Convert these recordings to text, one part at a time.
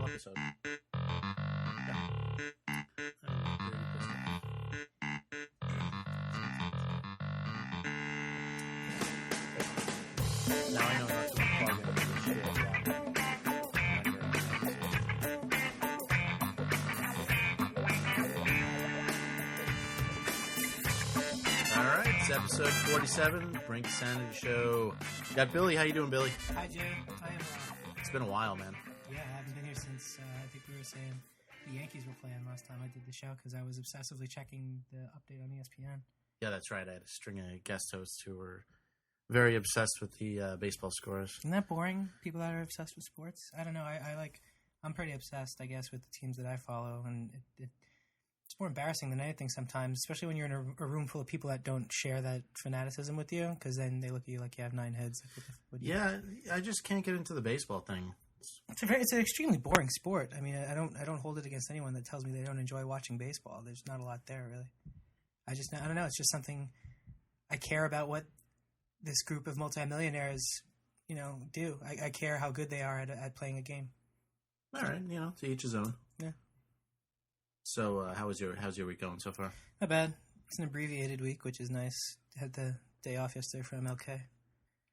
episode. Now I know not to plug into this shit. All right, it's episode 47, Brink Sanity Show. Got Billy. How you doing, Billy? Hi, Jay. I am. It's been a while, man. Yeah, I haven't been here since I think we were saying the Yankees were playing last time I did the show because I was obsessively checking the update on ESPN. Yeah, that's right. I had a string of guest hosts who were very obsessed with the baseball scores. Isn't that boring? People that are obsessed with sports? I don't know. I'm pretty obsessed, I guess, with the teams that I follow, and it's more embarrassing than anything sometimes, especially when you're in a room full of people that don't share that fanaticism with you, because then they look at you like you have 9 heads. Yeah, I just can't get into the baseball thing. It's an extremely boring sport. I mean, I don't hold it against anyone that tells me they don't enjoy watching baseball. There's not a lot there, really. I don't know. It's just something I care about what this group of multimillionaires, do. I care how good they are at playing a game. All right, to each his own. Yeah. So, how's your week going so far? Not bad. It's an abbreviated week, which is nice. Had the day off yesterday for MLK.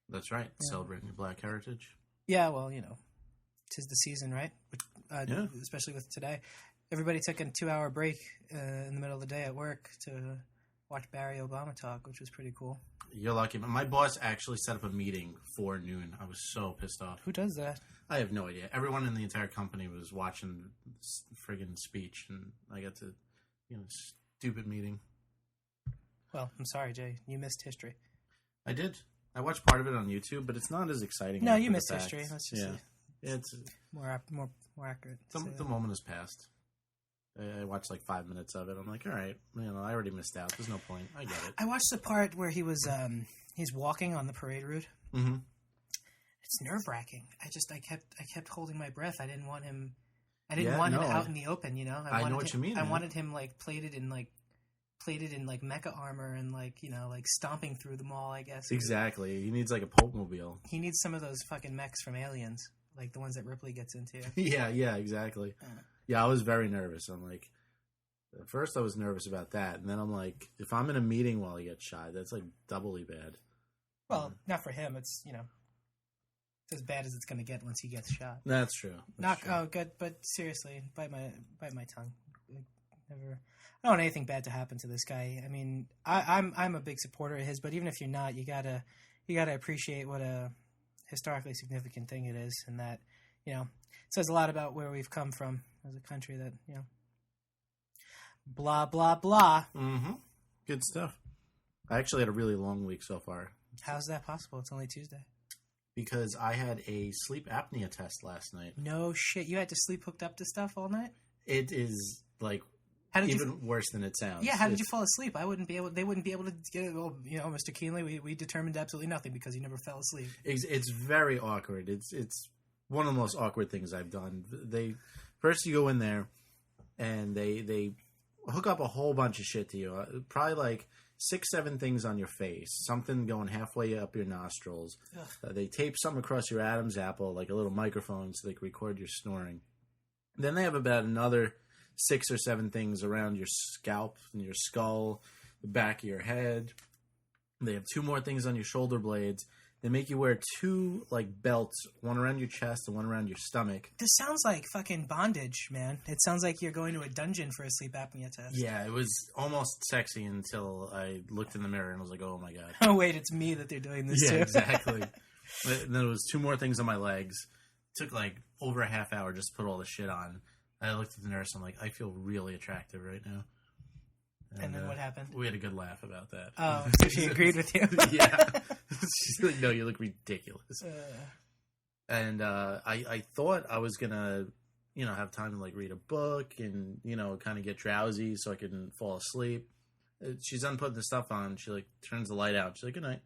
That's right. Yeah. Celebrating your Black heritage. Yeah, well, 'tis the season, right? Yeah. Especially with today. Everybody took a 2-hour break in the middle of the day at work to watch Barry Obama talk, which was pretty cool. You're lucky. My boss actually set up a meeting for noon. I was so pissed off. Who does that? I have no idea. Everyone in the entire company was watching this friggin' speech, and I got to, stupid meeting. Well, I'm sorry, Jay. You missed history. I did. I watched part of it on YouTube, but it's not as exciting. No, you missed history. That's just it's more accurate. The moment has passed. I watched like 5 minutes of it. I'm like, all right, I already missed out. There's no point. I get it. I watched the part where he was he's walking on the parade route. Mm-hmm. It's nerve-wracking. I kept holding my breath. I didn't want him. I didn't want him out in the open. I know what you mean. I wanted him plated in mecha armor and stomping through the mall. I guess exactly. He needs like a Pope mobile. He needs some of those fucking mechs from Aliens, like the ones that Ripley gets into. Yeah, exactly. Yeah, I was very nervous. I'm like, at first I was nervous about that, and then I'm like, if I'm in a meeting while he gets shot, that's like doubly bad. Well, not for him. It's as bad as it's going to get once he gets shot. That's true. Oh, good. But seriously, bite my tongue. Never. I don't want anything bad to happen to this guy. I mean, I'm a big supporter of his, but even if you're not, you gotta appreciate what a historically significant thing it is, and that it says a lot about where we've come from as a country. That blah blah blah. Mm-hmm. Good stuff. I actually had a really long week so far. How's that possible? It's only Tuesday. Because I had a sleep apnea test last night. No shit. You had to sleep hooked up to stuff all night? It is like worse than it sounds. Yeah, how did you fall asleep? They wouldn't be able to get it. Well, Mr. Keenley, we determined absolutely nothing because you never fell asleep. It's very awkward. It's one of the most awkward things I've done. First you go in there and they hook up a whole bunch of shit to you. Probably like 6-7 things on your face, something going halfway up your nostrils. They tape something across your Adam's apple, like a little microphone, so they can record your snoring. Then they have about another 6 or 7 things around your scalp and your skull, the back of your head. They have 2 more things on your shoulder blades. They make you wear 2 belts, one around your chest and one around your stomach. This sounds like fucking bondage, man. It sounds like you're going to a dungeon for a sleep apnea test. Yeah, it was almost sexy until I looked in the mirror and was like, oh my God. Oh wait, it's me that they're doing this to. Yeah, exactly. Then there was 2 more things on my legs. It took over a half hour just to put all the shit on. I looked at the nurse. I'm like, I feel really attractive right now. And then what happened? We had a good laugh about that. Oh, so she agreed with you? Yeah. She's like, no, you look ridiculous. And I thought I was going to, have time to read a book and, kind of get drowsy so I could fall asleep. She's done putting the stuff on. She turns the light out. She's like, good night.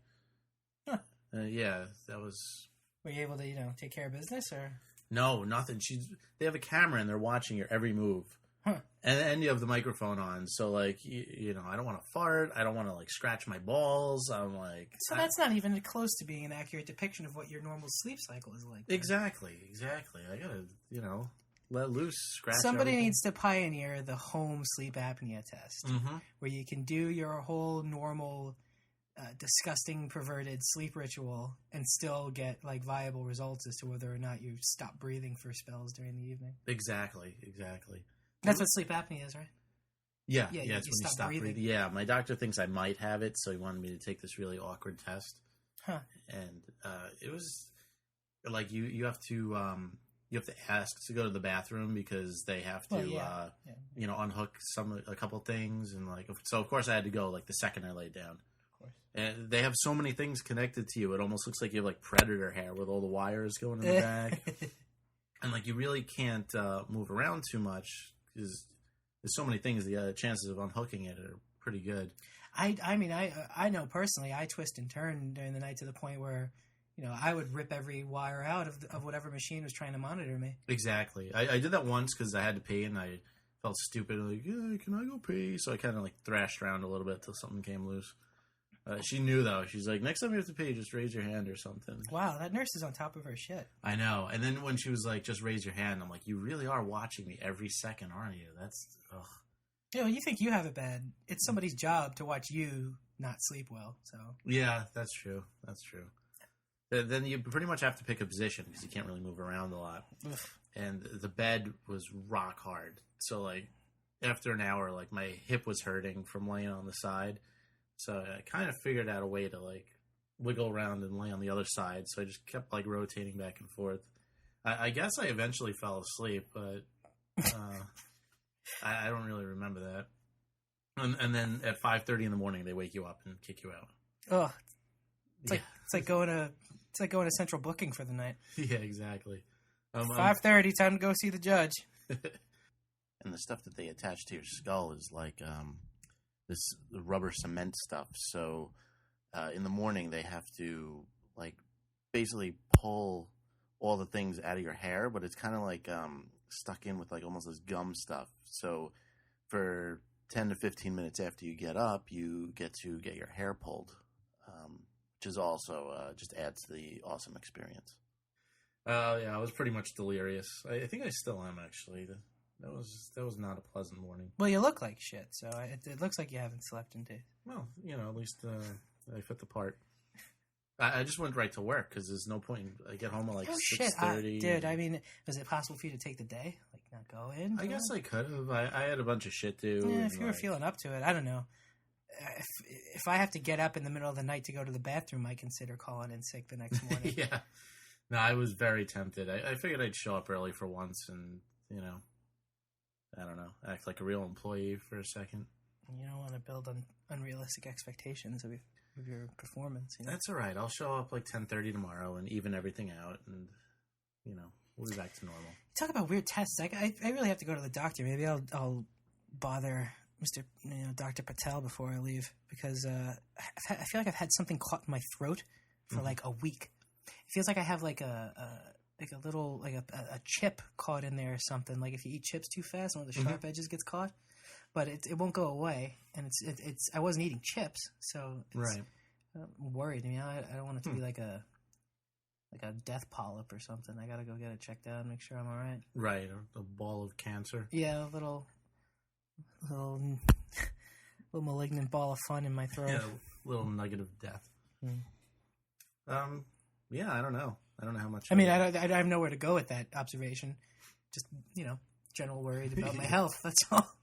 Huh. Yeah, that was... Were you able to, take care of business or? No, nothing. They have a camera and they're watching your every move. Huh. And you have the microphone on, so I don't want to fart. I don't want to scratch my balls. I'm like, so that's not even close to being an accurate depiction of what your normal sleep cycle is like. Exactly. I gotta, let loose, scratch. Somebody everything. needs to pioneer the home sleep apnea test, where you can do your whole normal, disgusting, perverted sleep ritual and still get like viable results as to whether or not you stop breathing for spells during the evening. Exactly. That's what sleep apnea is, right? Yeah, Yeah, it's when you stop breathing. Yeah, my doctor thinks I might have it, so he wanted me to take this really awkward test. Huh. And it was like you have to ask to go to the bathroom because they have to unhook a couple things, and like so of course I had to go like the second I laid down. Of course. And they have so many things connected to you. It almost looks like you have like predator hair with all the wires going in the back. And like you really can't move around too much because there's so many things. The chances of unhooking it are pretty good. I mean, I know personally, I twist and turn during the night to the point where, I would rip every wire out of whatever machine was trying to monitor me. Exactly. I did that once because I had to pee and I felt stupid. Like, yeah, can I go pee? So I kind of like thrashed around a little bit till something came loose. She knew though. She's like, next time you have to pee, just raise your hand or something. Wow, that nurse is on top of her shit. I know. And then when she was like, just raise your hand, I'm like, you really are watching me every second, aren't you? That's ugh. You think you have it bad. It's somebody's job to watch you not sleep well. So yeah, that's true. Then you pretty much have to pick a position because you can't really move around a lot. Oof. And the bed was rock hard. So like after an hour, like my hip was hurting from laying on the side. So I kind of figured out a way to like wiggle around and lay on the other side. So I just kept like rotating back and forth. I guess I eventually fell asleep, but I don't really remember that. And then at 5:30 in the morning, they wake you up and kick you out. Oh, it's like going to central booking for the night. Yeah, exactly. 5:30, time to go see the judge. And the stuff that they attach to your skull is like this rubber cement stuff. So in the morning, they have to like basically pull all the things out of your hair, but it's kind of like stuck in with like almost this gum stuff. So for 10 to 15 minutes after you get up, you get to get your hair pulled, which is also just adds to the awesome experience. Yeah, I was pretty much delirious. I think I still am, actually. That was not a pleasant morning. Well, you look like shit, so it looks like you haven't slept in days. Well, at least I fit the part. I just went right to work because there's no point. I get home at like 6:30. Dude, I mean, was it possible for you to take the day? Like, not go in? I guess I could have. I had a bunch of shit to do. Yeah, if you were feeling up to it, I don't know. If I have to get up in the middle of the night to go to the bathroom, I consider calling in sick the next morning. Yeah. No, I was very tempted. I figured I'd show up early for once and, I don't know, act like a real employee for a second. You don't want to build on unrealistic expectations of your performance. That's all right. I'll show up like 10:30 tomorrow and even everything out, and we'll be back to normal. Talk about weird tests. I really have to go to the doctor. Maybe I'll bother Mr. Dr. Patel before I leave because I feel like I've had something caught in my throat for like a week. It feels like I have like a little like a chip caught in there or something. Like if you eat chips too fast, one of the sharp edges gets caught. But it won't go away, and it's I wasn't eating chips, so right. I'm worried. I mean, I don't want it to be like a death polyp or something. I gotta go get it checked out and make sure I'm all right. Right, a ball of cancer. Yeah, a little malignant ball of fun in my throat. Yeah, a little nugget of death. Yeah, I don't know. I don't know how much. I mean, I have nowhere to go with that observation. Just general worried about my health. That's all.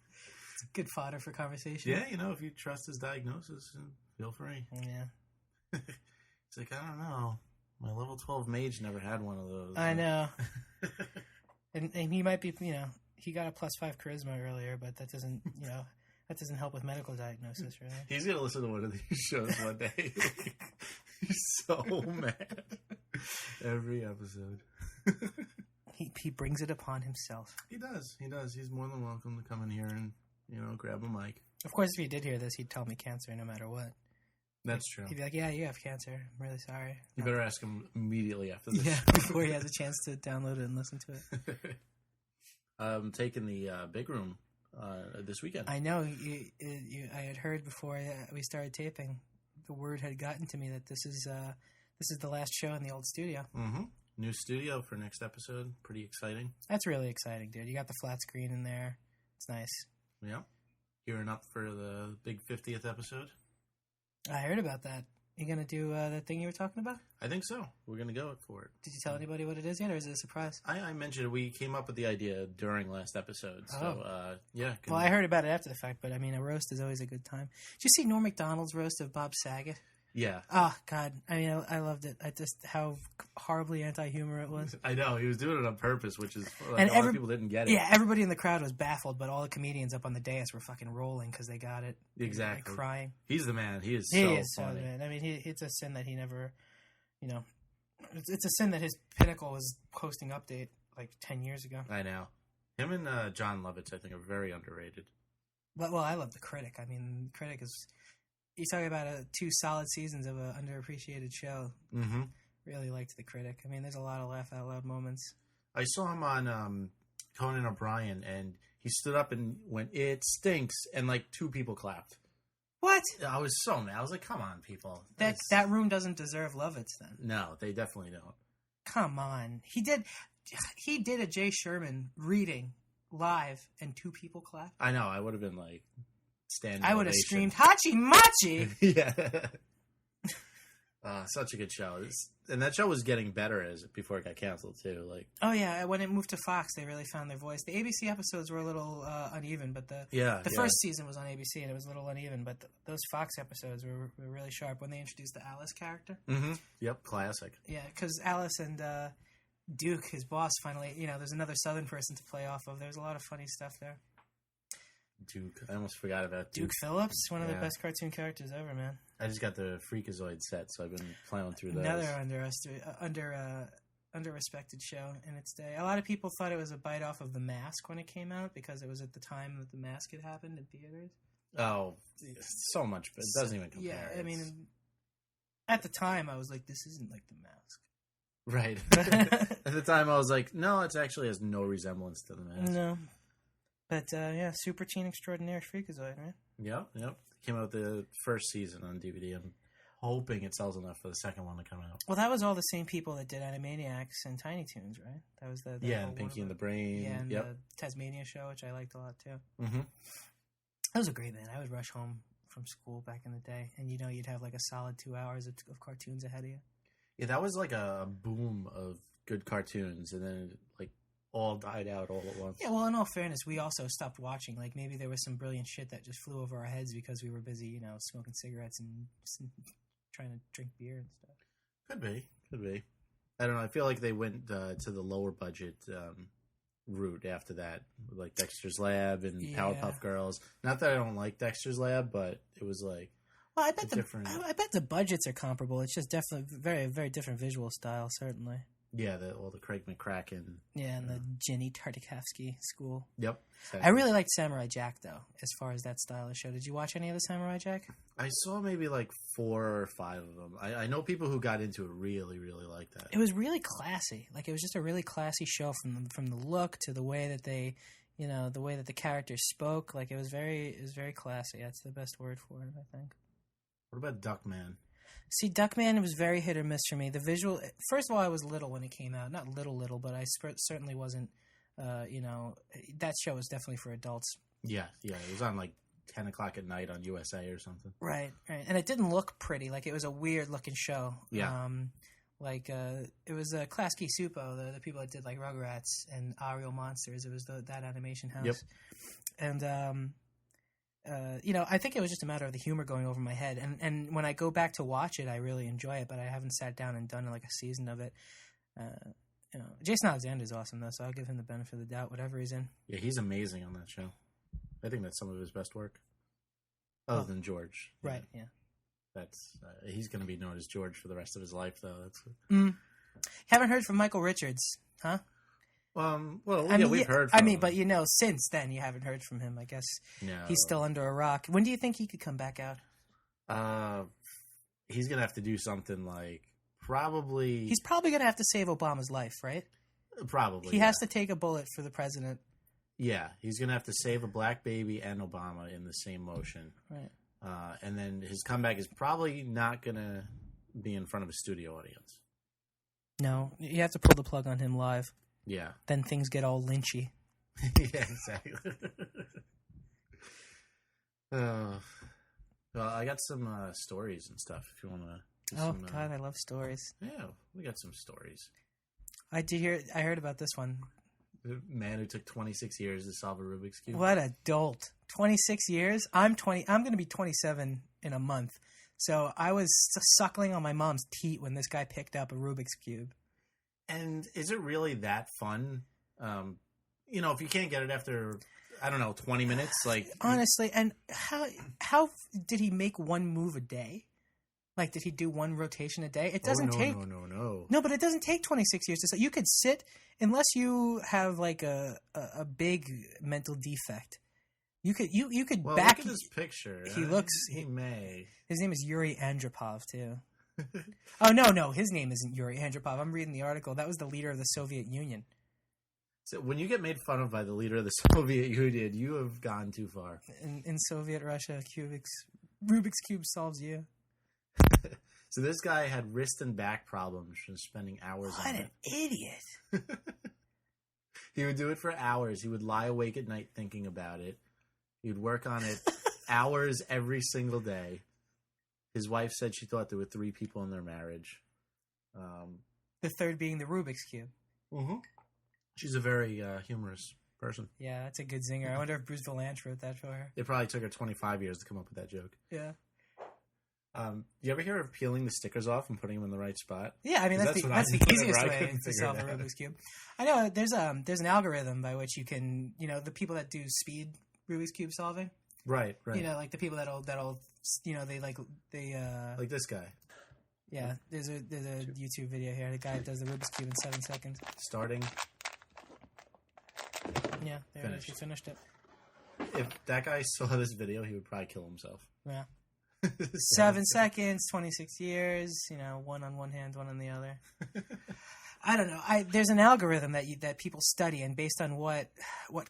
It's good fodder for conversation. Yeah, if you trust his diagnosis, feel free. Yeah. It's like, I don't know. My level 12 mage never had one of those. I know. and he might be, he got a +5 charisma earlier, but that doesn't, that doesn't help with medical diagnosis, really. He's going to listen to one of these shows one day. He's so mad. Every episode. He brings it upon himself. He does. He's more than welcome to come in here and, grab a mic. Of course, if he did hear this, he'd tell me cancer no matter what. That's true. He'd be like, yeah, you have cancer. I'm really sorry. You better ask him immediately after this. Yeah, before he has a chance to download it and listen to it. I'm taking the big room this weekend. I know. I had heard before we started taping, the word had gotten to me that this is the last show in the old studio. Mm-hmm. New studio for next episode. Pretty exciting. That's really exciting, dude. You got the flat screen in there. It's nice. Yeah. Gearing up for the big 50th episode. I heard about that. You going to do the thing you were talking about? I think so. We're going to go for it. Did you tell anybody what it is yet, or is it a surprise? I mentioned we came up with the idea during last episode. So, yeah. Well, I heard about it after the fact, but I mean, a roast is always a good time. Did you see Norm Macdonald's roast of Bob Saget? Yeah. Oh, God. I mean, I loved it. How horribly anti-humor it was. I know. He was doing it on purpose, which is like, and a lot of people didn't get it. Yeah, everybody in the crowd was baffled, but all the comedians up on the dais were fucking rolling because they got it. Exactly. Like, crying. He is the man. He He is so funny. man. I mean, it's a sin that he never, it's a sin that his pinnacle was hosting Update like 10 years ago. I know. Him and John Lovitz, I think, are very underrated. Well, I love The Critic. I mean, The Critic is... You talk about 2 solid seasons of an underappreciated show. Mm-hmm. Really liked The Critic. I mean, there's a lot of laugh out loud moments. I saw him on Conan O'Brien, and he stood up and went, "It stinks," and like 2 people clapped. What? I was so mad. I was like, "Come on, people! That room doesn't deserve Lovitz, then." No, they definitely don't. Come on, he did a Jay Sherman reading live, and 2 people clapped. I know. I would have been like standing. I would have ovation. screamed "Hachi Machi!" Yeah. Such a good show. And that show was getting better before it got canceled, too. Like, oh, yeah. When it moved to Fox, they really found their voice. The ABC episodes were a little uneven, but the first season was on ABC, and it was a little uneven, but those Fox episodes were really sharp when they introduced the Alice character. Mm-hmm. Yep, classic. Yeah, because Alice and Duke, his boss, finally, there's another Southern person to play off of. There's a lot of funny stuff there. Duke. I almost forgot about Duke Phillips, one of the best cartoon characters ever, man. I just got the Freakazoid set, so I've been plowing through those. Another under-respected show in its day. A lot of people thought it was a bite off of The Mask when it came out, because it was at the time that The Mask had happened in theaters. Oh, so much, but it doesn't even compare. Yeah, I mean, at the time, I was like, this isn't like The Mask. Right. At the time, I was like, no, it actually has no resemblance to The Mask. No. But, Super Teen Extraordinaire Freakazoid, right? Yep. Came out the first season on DVD. I'm hoping it sells enough for the second one to come out. Well, that was all the same people that did Animaniacs and Tiny Toons, right? That was the and Pinky and the Brain. Yeah, and the Tasmania show, which I liked a lot, too. Mm-hmm. That was a great man. I would rush home from school back in the day, and you'd have like a solid 2 hours of cartoons ahead of you. Yeah, that was like a boom of good cartoons, and then like all died out all at once. Yeah, well, in all fairness, we also stopped watching. Like, maybe there was some brilliant shit that just flew over our heads because we were busy, smoking cigarettes and trying to drink beer and stuff. Could be. I don't know. I feel like they went to the lower budget route after that, like Dexter's Lab and Powerpuff Girls. Not that I don't like Dexter's Lab, but it was like, well, I bet the budgets are comparable. It's just definitely very, very different visual style, certainly. Yeah, all the Craig McCracken. Yeah, and the Jenny Tartakovsky school. Yep. Exactly. I really liked Samurai Jack, though, as far as that style of show. Did you watch any of the Samurai Jack? I saw maybe like 4 or 5 of them. I know people who got into it really, really liked that. It was really classy. Like, it was just a really classy show from the look to the way that they, the way that the characters spoke. Like, it was very classy. That's the best word for it, I think. What about Duckman? See, Duckman was very hit or miss for me. The visual... First of all, I was little when it came out. Not little, but I certainly wasn't, that show was definitely for adults. Yeah. It was on like 10 o'clock at night on USA or something. Right. And it didn't look pretty. Like, it was a weird-looking show. Yeah. It was Klasky Supo, the people that did, like, Rugrats and Ariel Monsters. It was that animation house. Yep. And, I think it was just a matter of the humor going over my head. And when I go back to watch it, I really enjoy it, but I haven't sat down and done like a season of it. Jason Alexander's awesome, though, so I'll give him the benefit of the doubt, whatever he's in. Yeah, he's amazing on that show. I think that's some of his best work. Other than George. Right, yeah. That's he's going to be known as George for the rest of his life, though. That's Haven't heard from Michael Richards, huh? We've heard from him. But since then you haven't heard from him. I guess he's still under a rock. When do you think he could come back out? He's going to have to do something like probably... He's probably going to have to save Obama's life, right? Probably. He has to take a bullet for the president. Yeah, he's going to have to save a black baby and Obama in the same motion. Right. And then his comeback is probably not going to be in front of a studio audience. No, you have to pull the plug on him live. Yeah. Then things get all lynchy. Yeah, exactly. Well, I got some stories and stuff if you want to. God, I love stories. Yeah, we got some stories. I heard about this one. The man who took 26 years to solve a Rubik's Cube. What a dolt. 26 years? I'm going to be 27 in a month. So I was suckling on my mom's teat when this guy picked up a Rubik's Cube. And is it really that fun? If you can't get it after, I don't know, 20 minutes, like honestly, and how did he make one move a day? Like, did he do one rotation a day? It doesn't take. No, but it doesn't take 26 years to say. You could sit, unless you have like a big mental defect. You could well, back. Look at this picture. He looks. He may. His name is Yuri Andropov too. Oh no, his name isn't Yuri Andropov. I'm reading the article. That was the leader of the Soviet Union. So when you get made fun of by the leader of the Soviet Union, you have gone too far. In Soviet Russia, Rubik's Cube solves you. So this guy had wrist and back problems from spending hours on it. What an idiot. He would do it for hours. He would lie awake at night thinking about it. He would work on it hours every single day. His wife said she thought there were 3 people in their marriage. The third being the Rubik's Cube. Mm-hmm. She's a very humorous person. Yeah, that's a good zinger. I wonder if Bruce Valanche wrote that for her. It probably took her 25 years to come up with that joke. Yeah. You ever hear of peeling the stickers off and putting them in the right spot? Yeah, I mean that's the easiest way to solve a Rubik's Cube. I know there's an algorithm by which you can, the people that do speed Rubik's Cube solving. Right. Like the people that'll they like this guy. Yeah, there's a YouTube video here. The guy that does the Rubik's Cube in 7 seconds. Starting. Yeah, there it is. He finished it. If that guy saw this video, he would probably kill himself. Yeah. 7 seconds, 26 years, one on one hand, one on the other. I don't know. There's an algorithm that people study, and based on what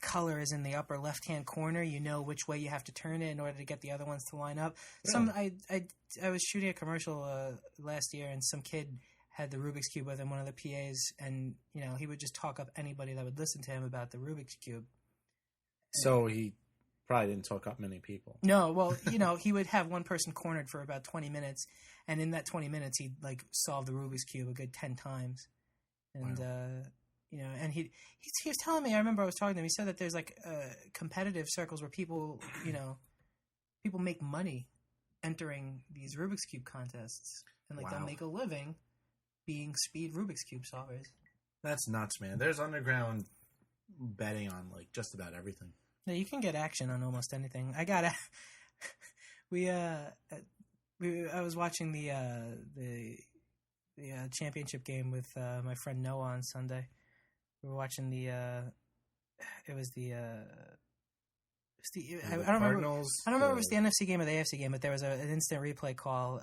color is in the upper left-hand corner, you know which way you have to turn it in order to get the other ones to line up. Yeah. I was shooting a commercial last year, and some kid had the Rubik's Cube with him, one of the PAs, and he would just talk up anybody that would listen to him about the Rubik's Cube. So he probably didn't talk up many people. No, well, he would have one person cornered for about 20 minutes, and in that 20 minutes, he'd solve the Rubik's Cube a good 10 times. And wow. And he was telling me. I remember I was talking to him. He said that there's competitive circles where people make money entering these Rubik's Cube contests, and wow. They'll make a living being speed Rubik's Cube solvers. That's nuts, man. There's underground betting on just about everything. Yeah, you can get action on almost anything. I was watching the championship game with my friend Noah on Sunday. We were watching I don't remember if it was the NFC game or the AFC game, but there was an instant replay call.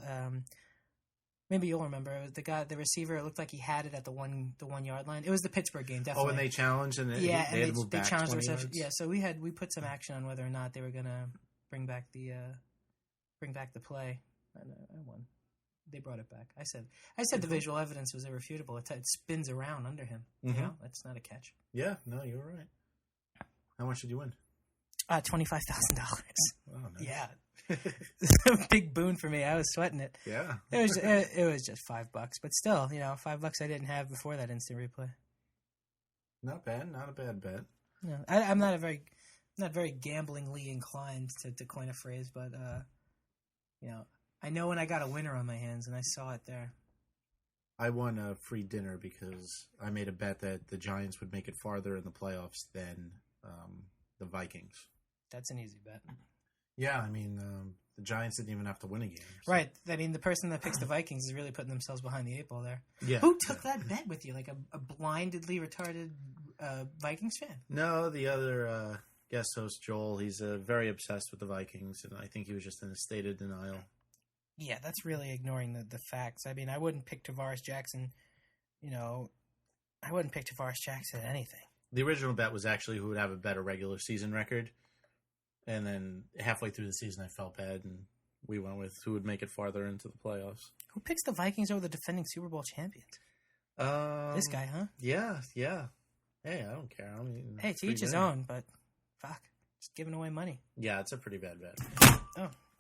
Maybe you'll remember the receiver. It looked like he had it at the 1 yard line. It was the Pittsburgh game, definitely. Oh, and they challenged and they challenged the reception. Yeah, so we put some action on whether or not they were gonna bring back the play. And I won. They brought it back. I said the visual evidence was irrefutable. It spins around under him. Mm-hmm. That's not a catch. Yeah, no, you were right. How much did you win? $25,000. Oh, nice. Yeah, big boon for me. I was sweating it. Yeah, it was just $5, but still, $5 I didn't have before that instant replay. Not bad. Not a bad bet. No, I'm not very gamblingly inclined to coin a phrase, but I know when I got a winner on my hands, and I saw it there. I won a free dinner because I made a bet that the Giants would make it farther in the playoffs than the Vikings. That's an easy bet. Yeah, I mean, the Giants didn't even have to win a game. So. Right. I mean, the person that picks the Vikings is really putting themselves behind the 8 ball there. Yeah. Who took that bet with you? Like a blindedly retarded Vikings fan? No, the other guest host, Joel, he's very obsessed with the Vikings, and I think he was just in a state of denial. Yeah, that's really ignoring the facts. I mean, I wouldn't pick Tavares Jackson, I wouldn't pick Tavares Jackson at anything. The original bet was actually who would have a better regular season record. And then halfway through the season, I felt bad, and we went with who would make it farther into the playoffs. Who picks the Vikings over the defending Super Bowl champions? This guy, huh? Yeah. Hey, I don't care. I mean, hey, to each his own, but fuck. Just giving away money. Yeah, it's a pretty bad bet.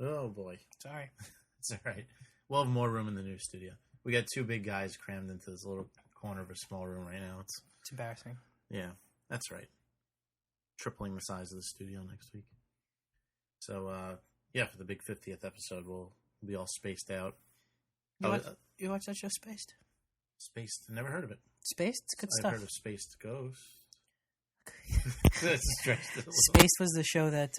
Oh, boy. Sorry. It's all right. We'll have more room in the new studio. We got 2 big guys crammed into this little corner of a small room right now. It's embarrassing. Yeah, that's right. Tripling the size of the studio next week. So, for the big 50th episode, we'll be all spaced out. You watch that show, Spaced? Spaced? Never heard of it. Spaced? It's good stuff. I've heard of Spaced Ghosts. Spaced was the show that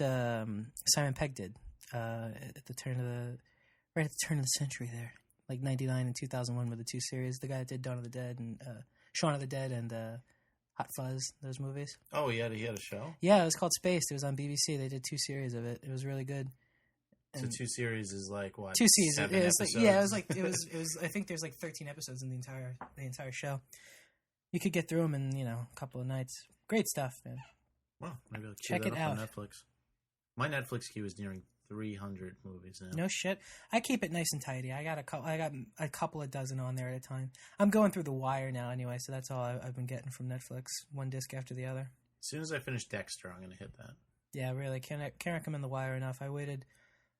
Simon Pegg did at the turn of the century there. Like 99 and 2001 were the 2 series. The guy that did Dawn of the Dead and Shaun of the Dead and Hot Fuzz, those movies. Oh, he had a show? Yeah, it was called Spaced. It was on BBC. They did 2 series of it. It was really good. And so 2 series is like what? 2 seasons. 7 episodes? It was. I think there's like 13 episodes in the entire show. You could get through them in a couple of nights. Great stuff, man. Well, maybe I'll check it out on Netflix. My Netflix queue is nearing 300 movies now. No shit. I keep it nice and tidy. I got a couple of dozen on there at a time. I'm going through The Wire now anyway, so that's all I've been getting from Netflix. One disc after the other. As soon as I finish Dexter, I'm going to hit that. Yeah, really. Can't recommend The Wire enough. I waited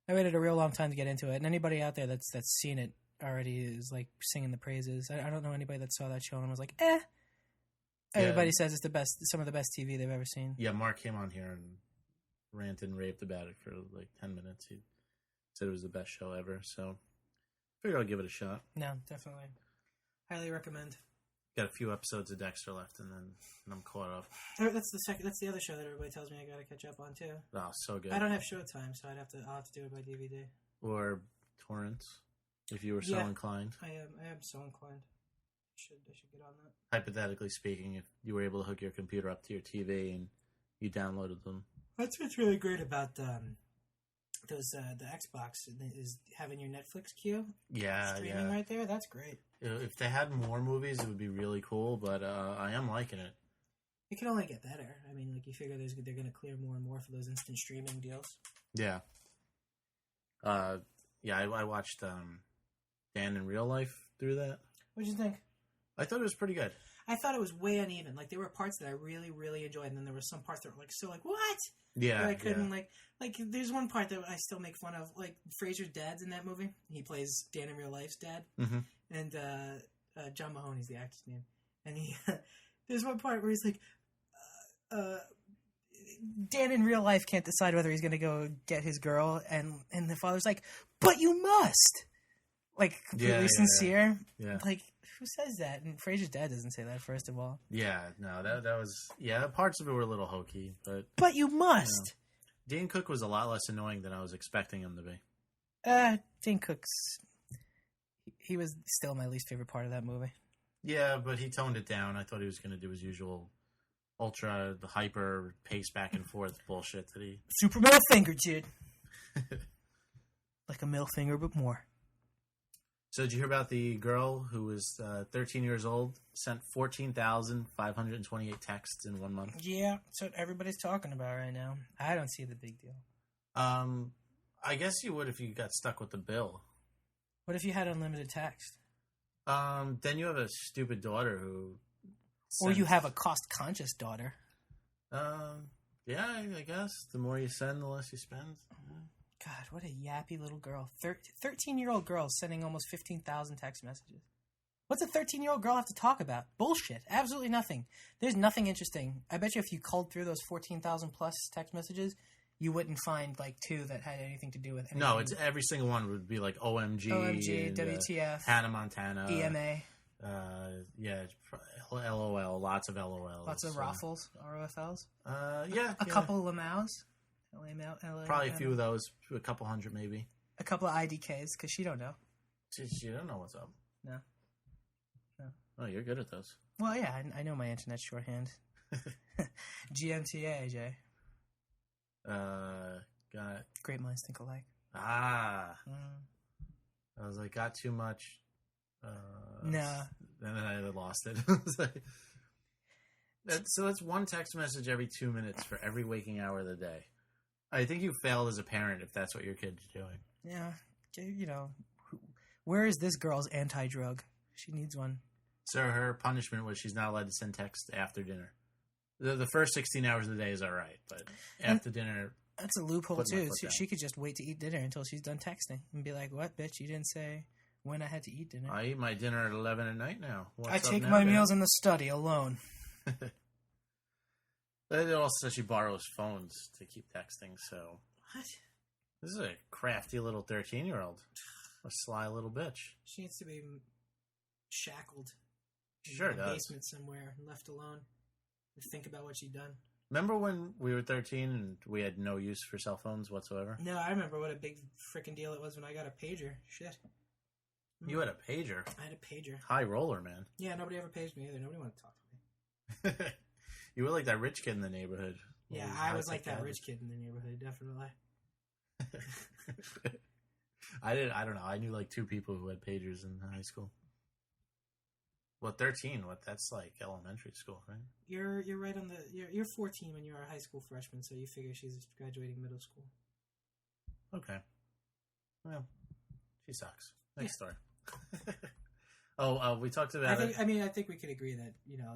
a real long time to get into it, and anybody out there that's seen it already is like singing the praises. I don't know anybody that saw that show and was like, eh. Everybody says it's some of the best TV they've ever seen. Yeah, Mark came on here and ranted and raved about it for like 10 minutes. He said it was the best show ever, so I figured I'll give it a shot. No, definitely. Highly recommend. Got a few episodes of Dexter left, and then I'm caught up. That's the other show that everybody tells me I gotta catch up on too. Oh, so good. I don't have Showtime, so I'll have to do it by DVD or torrents if you were so inclined. I am so inclined. I should get on that. Hypothetically speaking, if you were able to hook your computer up to your TV and you downloaded them. That's what's really great about the Xbox is having your Netflix queue. Streaming right there. That's great. If they had more movies, it would be really cool. But I am liking it. It can only get better. I mean, like you figure they're going to clear more and more for those instant streaming deals. Yeah. I watched Dan in Real Life through that. What'd you think? I thought it was pretty good. I thought it was way uneven. Like there were parts that I really, really enjoyed, and then there were some parts that were like what? Yeah, that I couldn't like. There's one part that I still make fun of. Like Fraser's dad's in that movie. He plays Dan in Real Life's dad, and John Mahoney's the actor's name. And there's one part where he's like, Dan in real life can't decide whether he's going to go get his girl, and the father's like, but you must. Like completely sincere. Yeah. Like. Who says that? And Fraser's dad doesn't say that, first of all. Yeah, no, that was... Yeah, parts of it were a little hokey, but... But you must! Dane Cook was a lot less annoying than I was expecting him to be. Dane Cook's... He was still my least favorite part of that movie. Yeah, but he toned it down. I thought he was going to do his usual ultra, hyper, pace back and forth bullshit that he... Super middle finger, dude. Like a middle finger, but more. So did you hear about the girl who was 13 years old, sent 14,528 texts in 1 month? Yeah, that's what everybody's talking about right now. I don't see the big deal. I guess you would if you got stuck with the bill. What if you had unlimited text? Then you have a stupid daughter who... Or you have a cost-conscious daughter. Yeah, I guess. The more you send, the less you spend. God, what a yappy little girl. 13-year-old girl sending almost 15,000 text messages. What's a 13-year-old girl have to talk about? Bullshit. Absolutely nothing. There's nothing interesting. I bet you if you culled through those 14,000 plus text messages, you wouldn't find like 2 that had anything to do with anything. No, it's every single one would be like OMG, and, WTF, Hannah Montana, EMA. LOL, lots of LOLs. Lots of Raffles, ROFLs. A couple of Lamaus. Probably a few of those, a couple hundred maybe. A couple of IDKs, because she don't know. She don't know what's up. No. Oh, you're good at those. Well, yeah, I know my internet shorthand. GMTA, Jay. Got it. Great minds think alike. I was like, got too much. No. And then I lost it. So that's one text message every 2 minutes for every waking hour of the day. I think you failed as a parent if that's what your kid's doing. Yeah. You know, where is this girl's anti-drug? She needs one. So her punishment was she's not allowed to send text after dinner. The first 16 hours of the day is all right, but after dinner... That's a loophole, too. She could just wait to eat dinner until she's done texting and be like, what, bitch, you didn't say when I had to eat dinner. I eat my dinner at 11 at night now. I take my meals in the study alone. It also says she borrows phones to keep texting, so... What? This is a crafty little 13-year-old. A sly little bitch. She needs to be shackled. Sure in a does. Basement somewhere and left alone. And think about what she'd done. Remember when we were 13 and we had no use for cell phones whatsoever? No, I remember what a big freaking deal it was when I got a pager. Shit. You had a pager? I had a pager. High roller, man. Yeah, nobody ever paged me either. Nobody wanted to talk to me. You were like that rich kid in the neighborhood. Yeah, I was like that rich kid in the neighborhood, definitely. I don't know. I knew like 2 people who had pagers in high school. Well, 13. That's like elementary school, right? You're right on the. You're 14 when you're a high school freshman, so you figure she's graduating middle school. Okay. Well, she sucks. Next story. We talked about. I think we could agree that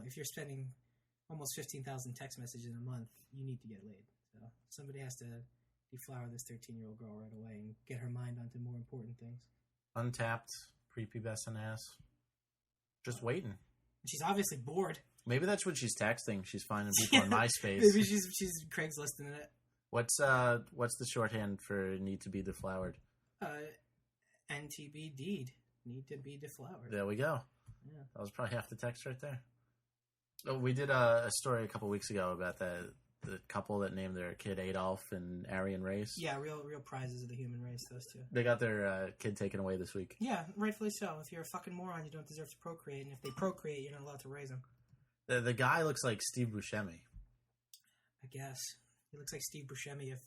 if you're spending almost 15,000 text messages in a month, you need to get laid. So somebody has to deflower this 13-year-old girl right away and get her mind onto more important things. Untapped, prepubescent ass. Just waiting. She's obviously bored. Maybe that's what she's texting. She's finding people on MySpace. Maybe she's Craigslisting it. What's the shorthand for need to be deflowered? NTB deed. Need to be deflowered. There we go. Yeah. That was probably half the text right there. Oh, we did a story a couple weeks ago about the couple that named their kid Adolf and Aryan race. Yeah, real prizes of the human race, those two. They got their kid taken away this week. Yeah, rightfully so. If you're a fucking moron, you don't deserve to procreate, and if they procreate, you're not allowed to raise them. The guy looks like Steve Buscemi. I guess. He looks like Steve Buscemi if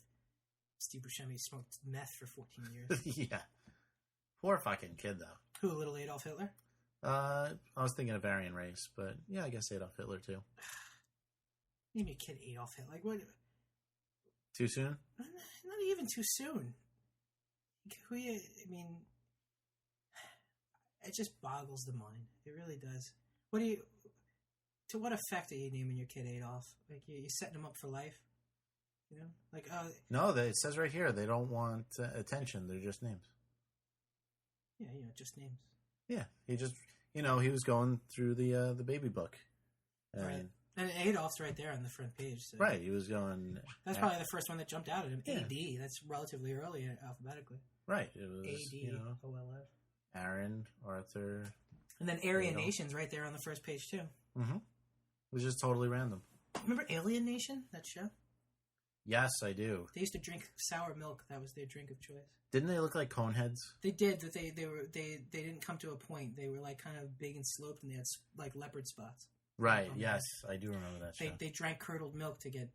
Steve Buscemi smoked meth for 14 years. Yeah. Poor fucking kid, though. Who, little Adolf Hitler? I was thinking of Aryan race, but yeah, I guess Adolf Hitler, too. Name your kid Adolf Hitler. Like, what? Too soon? Not even too soon. I mean, it just boggles the mind. It really does. To what effect are you naming your kid Adolf? Like, you're setting him up for life? Like, no, it says right here they don't want attention. They're just names. Yeah, just names. Yeah, he just, he was going through the baby book. And right. And Adolf's right there on the front page. So. Right, he was going... That's probably the first one that jumped out at him. Yeah. A.D. That's relatively early alphabetically. Right, it was, A.D.O.L.F. Aaron, Arthur... And then Aryan Nation's right there on the first page, too. Mm-hmm. It was just totally random. Remember Alien Nation, that show? Yes, I do. They used to drink sour milk. That was their drink of choice. Didn't they look like Coneheads? They did, but they didn't come to a point. They were like kind of big and sloped, and they had like leopard spots. Right. Yes, I do remember that show. They drank curdled milk to get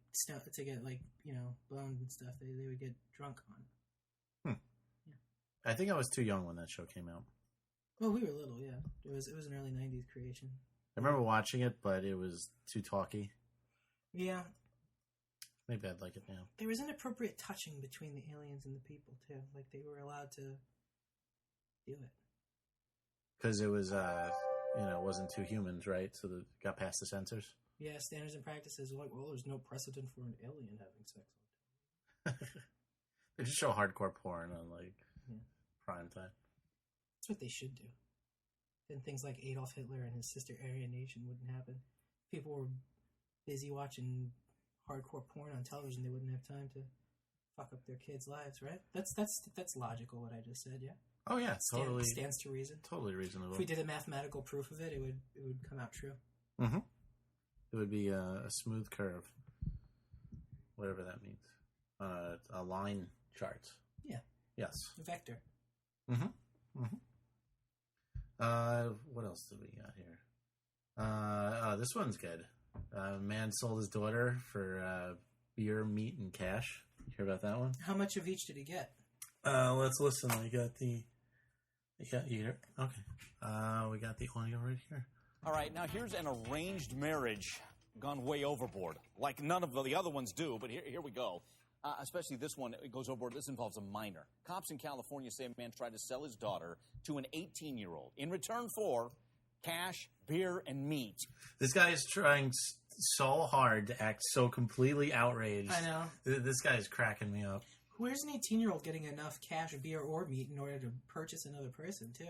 like bones and stuff. They would get drunk on. Yeah. I think I was too young when that show came out. Well, we were little. Yeah, it was an early '90s creation. I remember watching it, but it was too talky. Yeah. Maybe I'd like it now. There was inappropriate touching between the aliens and the people too. Like they were allowed to do it because it was it wasn't two humans, right? So it got past the censors. Yeah, standards and practices are like, well, there's no precedent for an alien having sex. They just show hardcore porn on prime time. That's what they should do. Then things like Adolf Hitler and his sister Aryan Nation wouldn't happen. People were busy watching hardcore porn on television. They wouldn't have time to fuck up their kids' lives, right? That's logical. What I just said, yeah. Oh yeah, totally stands to reason. Totally reasonable. If we did a mathematical proof of it, it would come out true. Mm-hmm. It would be a smooth curve, whatever that means. A line chart. Yeah. Yes. A vector. Mm-hmm. Mm-hmm. What else do we got here? This one's good. A man sold his daughter for beer, meat, and cash. You hear about that one? How much of each did he get? Let's listen. You got here. Okay. We got the audio right here. All right, now here's an arranged marriage gone way overboard. Like none of the other ones do, but here we go. Especially this one, it goes overboard. This involves a minor. Cops in California say a man tried to sell his daughter to an 18-year-old in return for cash, beer and meat. This guy is trying so hard to act so completely outraged. I know. This guy is cracking me up. Where's an 18-year-old getting enough cash, beer, or meat in order to purchase another person, too?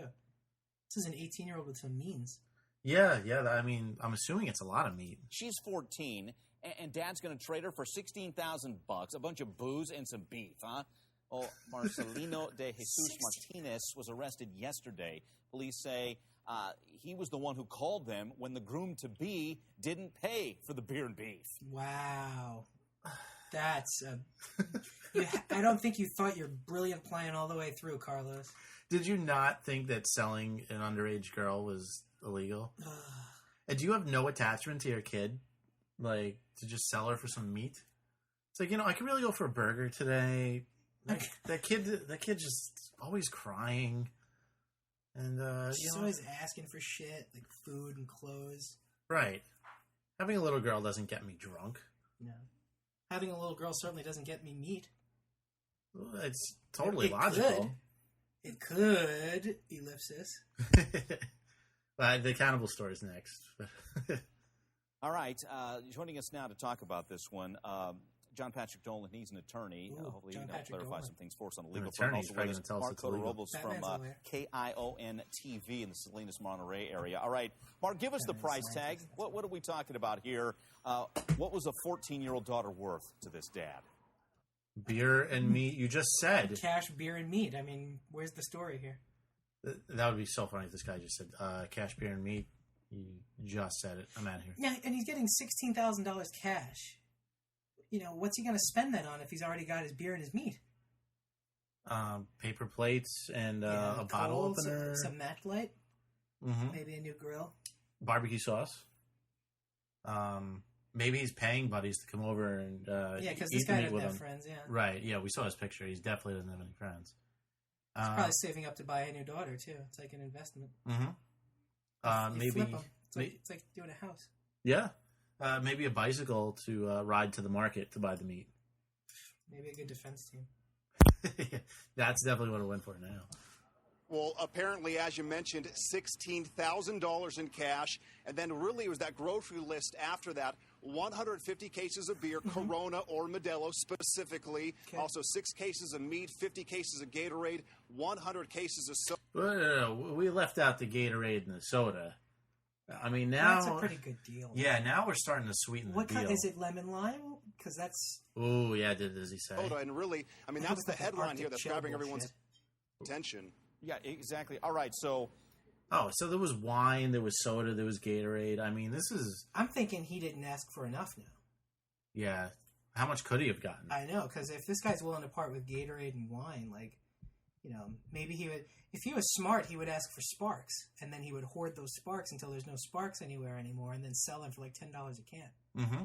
This is an 18-year-old with some means. Yeah. I mean, I'm assuming it's a lot of meat. She's 14, and Dad's going to trade her for $16,000, a bunch of booze, and some beef, huh? Oh, Marcelino de Jesus Martinez was arrested yesterday. Police say he was the one who called them when the groom-to-be didn't pay for the beer and beef. Wow. That's I don't think you thought your brilliant plan all the way through, Carlos. Did you not think that selling an underage girl was illegal? And do you have no attachment to your kid? Like, to just sell her for some meat? It's like, I could really go for a burger today. That kid's just always crying. And, she's always asking for shit, like food and clothes. Right. Having a little girl doesn't get me drunk. No. Having a little girl certainly doesn't get me meat. Well, it's totally logical. It could. Ellipsis. The cannibal story's next. All right. Joining us now to talk about this one, John Patrick Dolan. He's an attorney. Hopefully he can help clarify some things for us on the legal front. Also with us, Mark Codorobos from KION TV in the Salinas, Monterey area. All right, Mark, give us the price tag. What are we talking about here? What was a 14-year-old daughter worth to this dad? Beer and meat, you just said. Cash, beer, and meat. I mean, where's the story here? That would be so funny if this guy just said cash, beer, and meat. He just said it. I'm out of here. Yeah, and he's getting $16,000 cash. What's he going to spend that on if he's already got his beer and his meat? Paper plates and a bottle opener. Some match light. Mm-hmm. Maybe a new grill. Barbecue sauce. Maybe he's paying buddies to come over and because this guy doesn't have friends. Yeah, right. Yeah, we saw his picture. He definitely doesn't have any friends. He's probably saving up to buy a new daughter too. It's like an investment. Mm-hmm. Maybe flip 'em. It's like doing a house. Yeah. Maybe a bicycle to ride to the market to buy the meat. Maybe a good defense team. That's definitely what it went for now. Well, apparently, as you mentioned, $16,000 in cash. And then really it was that grocery list after that. 150 cases of beer, Corona or Modelo specifically. Okay. Also 6 cases of meat, 50 cases of Gatorade, 100 cases of soda. No. We left out the Gatorade and the soda. I mean, now... That's a pretty good deal. Yeah, now we're starting to sweeten the deal. Is it lemon lime? Because that's... Oh, yeah, does he say? And really, I mean, that's the headline here that's grabbing everyone's attention. Yeah, exactly. All right, so... Oh, so there was wine, there was soda, there was Gatorade. I mean, this is... I'm thinking he didn't ask for enough now. Yeah. How much could he have gotten? I know, because if this guy's willing to part with Gatorade and wine, maybe he would... If he was smart, he would ask for sparks, and then he would hoard those sparks until there's no sparks anywhere anymore, and then sell them for like $10 a can. Mm-hmm.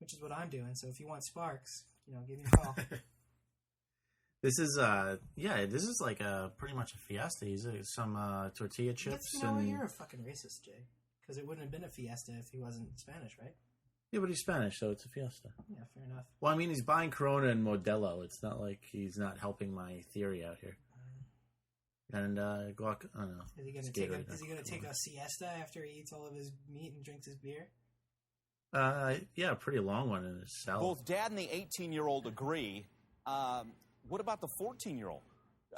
Which is what I'm doing. So if you want sparks, give me a call. This is like pretty much a fiesta. He's some tortilla chips. You're a fucking racist, Jay. Because it wouldn't have been a fiesta if he wasn't Spanish, right? Yeah, but he's Spanish, so it's a fiesta. Yeah, fair enough. Well, I mean, he's buying Corona and Modelo. It's not like he's not helping my theory out here. And guac, I don't know. Is he going to take a siesta after he eats all of his meat and drinks his beer? Yeah, a pretty long one in his salad. Both Dad and the 18-year-old agree. What about the 14-year-old?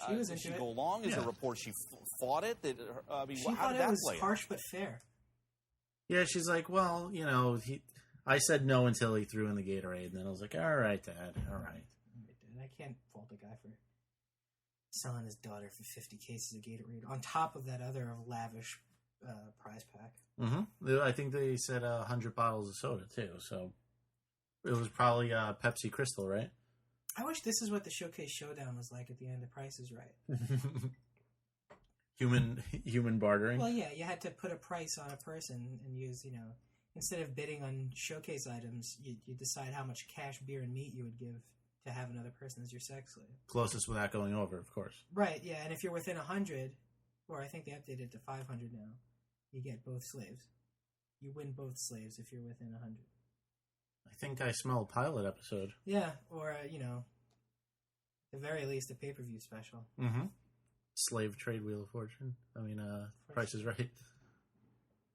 Did she go along? Is there a report she fought it? She thought it was harsh but fair. Yeah, she's like, well, I said no until he threw in the Gatorade, and then I was like, all right, Dad, all right. I can't fault a guy for selling his daughter for 50 cases of Gatorade on top of that other lavish prize pack. Mm-hmm. I think they said 100 bottles of soda, too, so it was probably Pepsi Crystal, right? I wish this is what the Showcase Showdown was like at the end of Price is Right. Human bartering? Well, yeah, you had to put a price on a person and use, instead of bidding on showcase items, you decide how much cash, beer, and meat you would give to have another person as your sex slave. Closest without going over, of course. Right, yeah, and if you're within 100, or I think they updated it to 500 now, you get both slaves. You win both slaves if you're within 100. I think I smell a pilot episode. Yeah, or, at the very least, a pay-per-view special. Mm-hmm. Slave trade Wheel of Fortune. I mean, Price is Right.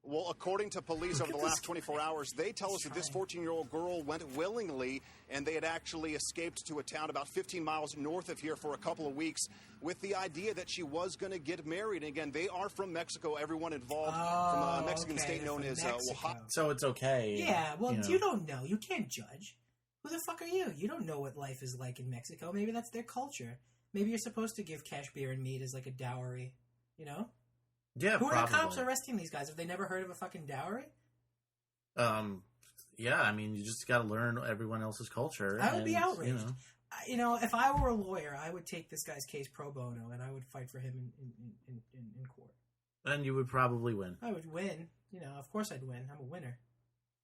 Well, according to police over the last 24 hours, they tell us that this 14-year-old girl went willingly, and they had actually escaped to a town about 15 miles north of here for a couple of weeks with the idea that she was going to get married. And again, they are from Mexico. Everyone involved from a Mexican state known as Oaxaca. So it's okay. Yeah, well, you don't know. You can't judge. Who the fuck are you? You don't know what life is like in Mexico. Maybe that's their culture. Maybe you're supposed to give cash, beer, and meat as like a dowry, you know? Yeah, Who are the cops arresting these guys? Have they never heard of a fucking dowry? Yeah, I mean, you just got to learn everyone else's culture. I would be outraged. You know, if I were a lawyer, I would take this guy's case pro bono, and I would fight for him in court. And you would probably win. I would win. You know, of course I'd win. I'm a winner.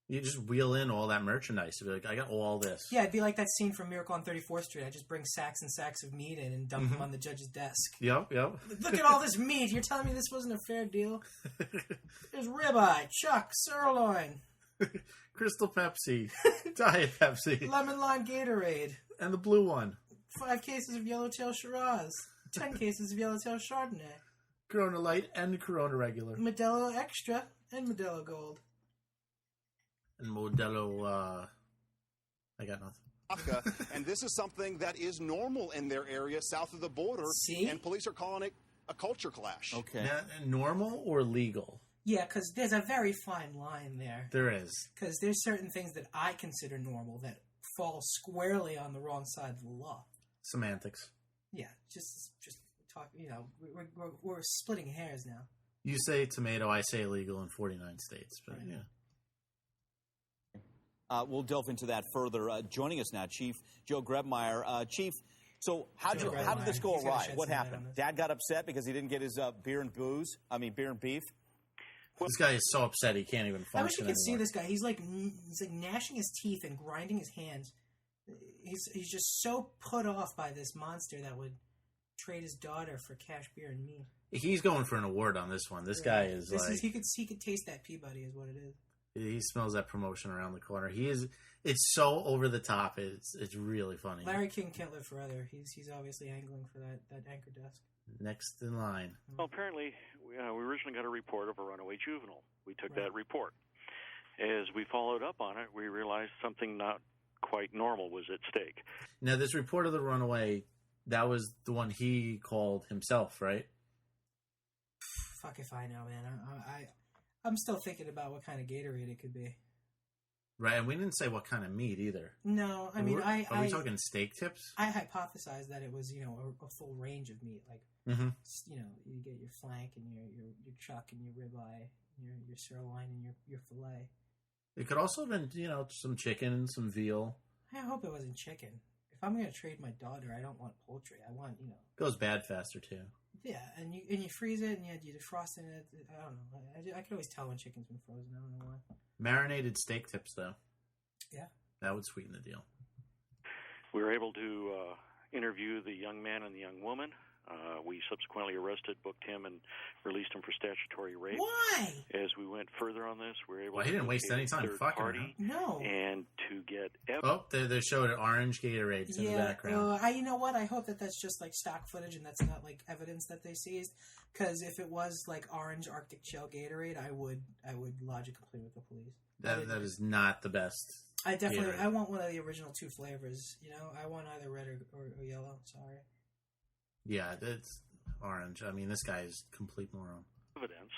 You just wheel in all that merchandise. You'd be like, I got all this. Yeah, it'd be like that scene from Miracle on 34th Street. I just bring sacks and sacks of meat in and dump them on the judge's desk. Yep. Look at all this meat. You're telling me this wasn't a fair deal? There's ribeye, chuck, sirloin. Crystal Pepsi. Diet Pepsi. Lemon lime Gatorade. And the blue one. 5 cases of Yellowtail Shiraz. 10 cases of Yellowtail Chardonnay. Corona Light and Corona Regular. Modelo Extra and Modelo Gold. And Modelo, I got nothing. And this is something that is normal in their area south of the border. See? And police are calling it a culture clash. Okay. Now, normal or legal? Yeah, because there's a very fine line there. There is. Because there's certain things that I consider normal that fall squarely on the wrong side of the law. Semantics. Yeah, just talk. You know, we're splitting hairs now. You say tomato, I say illegal in 49 states. But right. Yeah. We'll delve into that further. Joining us now, Chief Joe Grebmeyer. Chief, so how did this go awry? What happened? Dad got upset because he didn't get his beer and beef? This guy is so upset he can't even function I wish you could anymore. see this guy. He's like gnashing his teeth and grinding his hands. He's just so put off by this monster that would trade his daughter for cash, beer, and meat. He's going for an award on this one. This guy is he could taste that Peabody is what it is. He smells that promotion around the corner. It's so over the top. It's really funny. Larry King can't live forever. He's obviously angling for that anchor desk. Next in line. Well, apparently, we originally got a report of a runaway juvenile. We took that report. As we followed up on it, we realized something not quite normal was at stake. Now, this report of the runaway, that was the one he called himself, right? Fuck if I know, man. I'm still thinking about what kind of Gatorade it could be. Right, and we didn't say what kind of meat either. No, I mean, Are we talking steak tips? I hypothesized that it was, a full range of meat. Like, you get your flank and your chuck and your ribeye, your sirloin and your filet. It could also have been, some chicken, some veal. I hope it wasn't chicken. If I'm going to trade my daughter, I don't want poultry. I want, Goes bad faster, too. Yeah, and you freeze it and you defrost it. I don't know. I can always tell when chicken's been frozen. I don't know why. Marinated steak tips, though. Yeah. That would sweeten the deal. We were able to interview the young man and the young woman. We subsequently booked him, and released him for statutory rape. Why? As we went further on this, we were able to he didn't waste any time fucking her. No. And to get they showed an orange Gatorade in the background. You know what? I hope that's just like stock footage and that's not like evidence that they seized. Because if it was like orange Arctic Shell Gatorade, I would lodge a complaint with the police. That is not the best. I definitely Gatorade. I want one of the original 2 flavors. I want either red or yellow. Sorry. Yeah, it's orange. I mean, this guy is complete moron. Evidence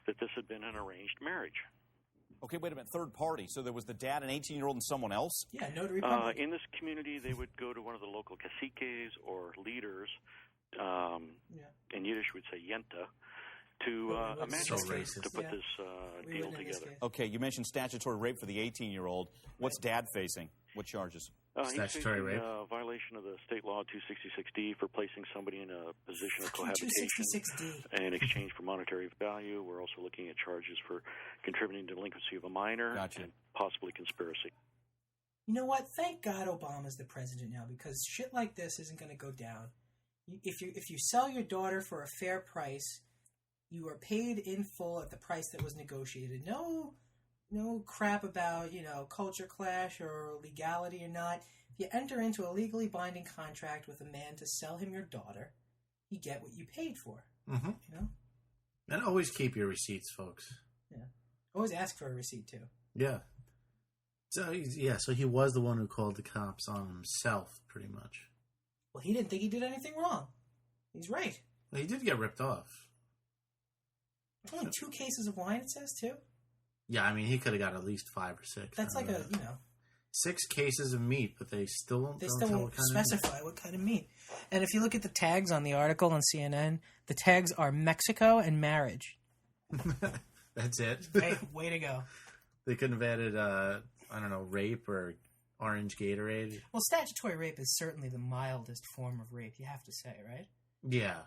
that this had been an arranged marriage. Okay, wait a minute. Third party. So there was the dad, an 18-year-old, and someone else? Yeah, notary public. In this community, they would go to one of the local caciques or leaders. In Yiddish, we'd say yenta, to put this deal together. Okay, you mentioned statutory rape for the 18-year-old. What's dad facing? What charges? Statutory rape. Violation of the state law 266D for placing somebody in a position of cohabitation 266D. in exchange for monetary value. We're also looking at charges for contributing to delinquency of a minor and possibly conspiracy. You know what? Thank God Obama's the president now, because shit like this isn't going to go down. If you sell your daughter for a fair price, you are paid in full at the price that was negotiated. No crap about, culture clash or legality or not. If you enter into a legally binding contract with a man to sell him your daughter, you get what you paid for. Mm-hmm. And always keep your receipts, folks. Yeah. Always ask for a receipt, too. Yeah. So he was the one who called the cops on himself, pretty much. Well, he didn't think he did anything wrong. He's right. Well, he did get ripped off. Only 2 cases of wine, it says, too? Yeah, I mean, he could have got at least 5 or 6. That's like 6 cases of meat, but they still won't specify what kind of meat. And if you look at the tags on the article on CNN, the tags are Mexico and marriage. That's it. Hey, way to go. They couldn't have added, rape or orange Gatorade. Well, statutory rape is certainly the mildest form of rape, you have to say, right? Yeah,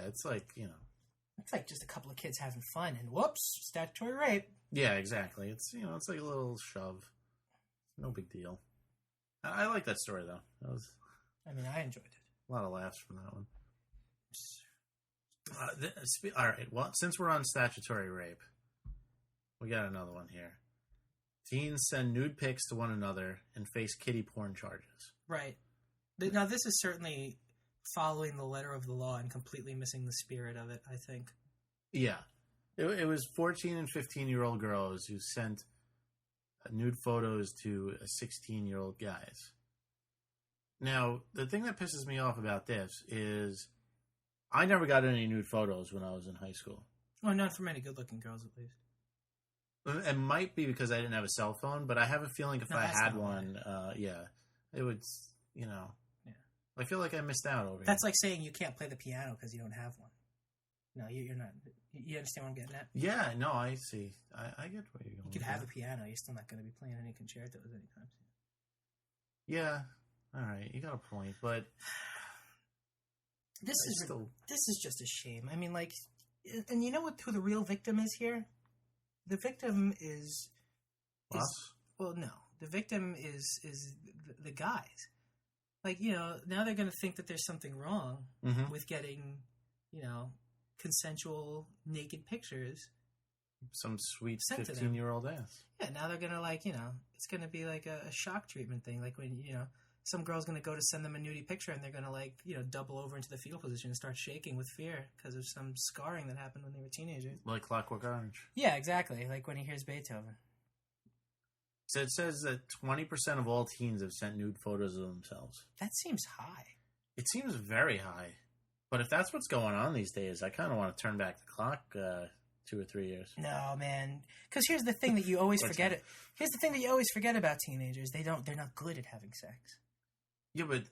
it's like, It's like just a couple of kids having fun, and whoops, statutory rape. Yeah, exactly. It's, it's like a little shove. No big deal. I like that story, though. I enjoyed it. A lot of laughs from that one. All right, well, since we're on statutory rape, we got another one here. Teens send nude pics to one another and face kiddie porn charges. Right. Now, this is certainly following the letter of the law and completely missing the spirit of it, I think. Yeah. It was 14 and 15-year-old girls who sent nude photos to 16-year-old guys. Now, the thing that pisses me off about this is I never got any nude photos when I was in high school. Well, not from any good-looking girls, at least. It might be because I didn't have a cell phone, but I have a feeling if I had one, it would, Yeah. I feel like I missed out over That's like saying you can't play the piano because you don't have one. No, you're not. You understand what I'm getting at? Yeah, no, I see. I get where you're going. You could have a piano. You're still not going to be playing any concertos anytime soon. Yeah. All right. You got a point, but this is just a shame. I mean, like, and you know who the real victim is here? The victim is us. Well, no, the victim is the guys. Like, now they're going to think that there's something wrong with getting, consensual naked pictures. Some sweet 15-year-old ass. Yeah, now they're going to, it's going to be like a shock treatment thing. Like when, some girl's going to go to send them a nudie picture and they're going to, double over into the fetal position and start shaking with fear because of some scarring that happened when they were teenagers. Like Clockwork Orange. Yeah, exactly. Like when he hears Beethoven. So it says that 20% of all teens have sent nude photos of themselves. That seems high. It seems very high. But if that's what's going on these days, I kind of want to turn back the clock 2 or 3 years. No, man. Because here's the thing that you always forget. Here's the thing that you always forget about teenagers. They're not good at having sex. Yeah, but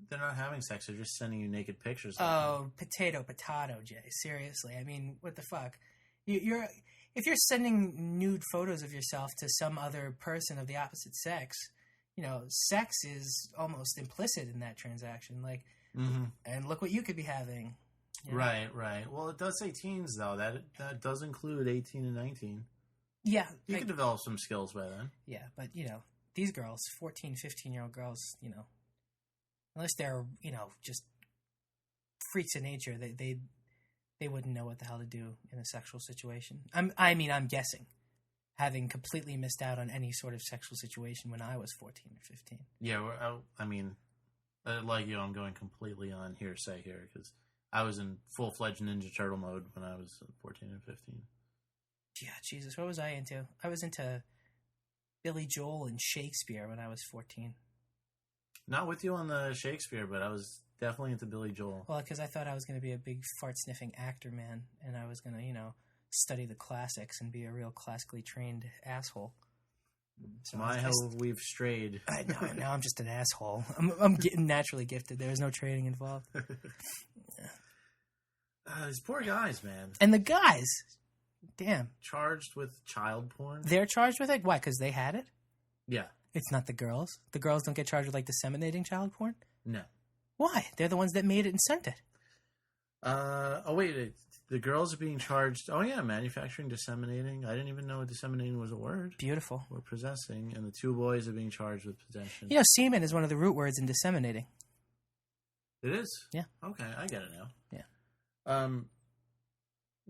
they're not having sex. They're just sending you naked pictures. Potato, Jay. Seriously. I mean, what the fuck? If you're sending nude photos of yourself to some other person of the opposite sex, sex is almost implicit in that transaction. Like, and look what you could be having. Right. Well, it does say teens, though. That does include 18 and 19. Yeah. You can develop some skills by then. Yeah, but, these girls, 14, 15-year-old girls, unless they're, just freaks of nature, they wouldn't know what the hell to do in a sexual situation. I'm guessing, having completely missed out on any sort of sexual situation when I was 14 or 15. Yeah, like you, I'm going completely on hearsay here because I was in full-fledged Ninja Turtle mode when I was 14 and 15. Yeah, Jesus, what was I into? I was into Billy Joel and Shakespeare when I was 14. Not with you on the Shakespeare, but I was definitely into Billy Joel. Well, because I thought I was going to be a big fart-sniffing actor, man, and I was going to, study the classics and be a real classically trained asshole. So how we've strayed. I know, now I'm just an asshole. I'm getting naturally gifted. There's no training involved. These poor guys, man. And the guys, damn. Charged with child porn? They're charged with it? Why, because they had it? Yeah. It's not the girls? The girls don't get charged with, disseminating child porn? No. Why? They're the ones that made it and sent it. Wait. The girls are being charged. Oh, yeah, manufacturing, disseminating. I didn't even know disseminating was a word. Beautiful. Or possessing. And the 2 boys are being charged with possession. Semen is one of the root words in disseminating. It is? Yeah. Okay, I get it now. Yeah.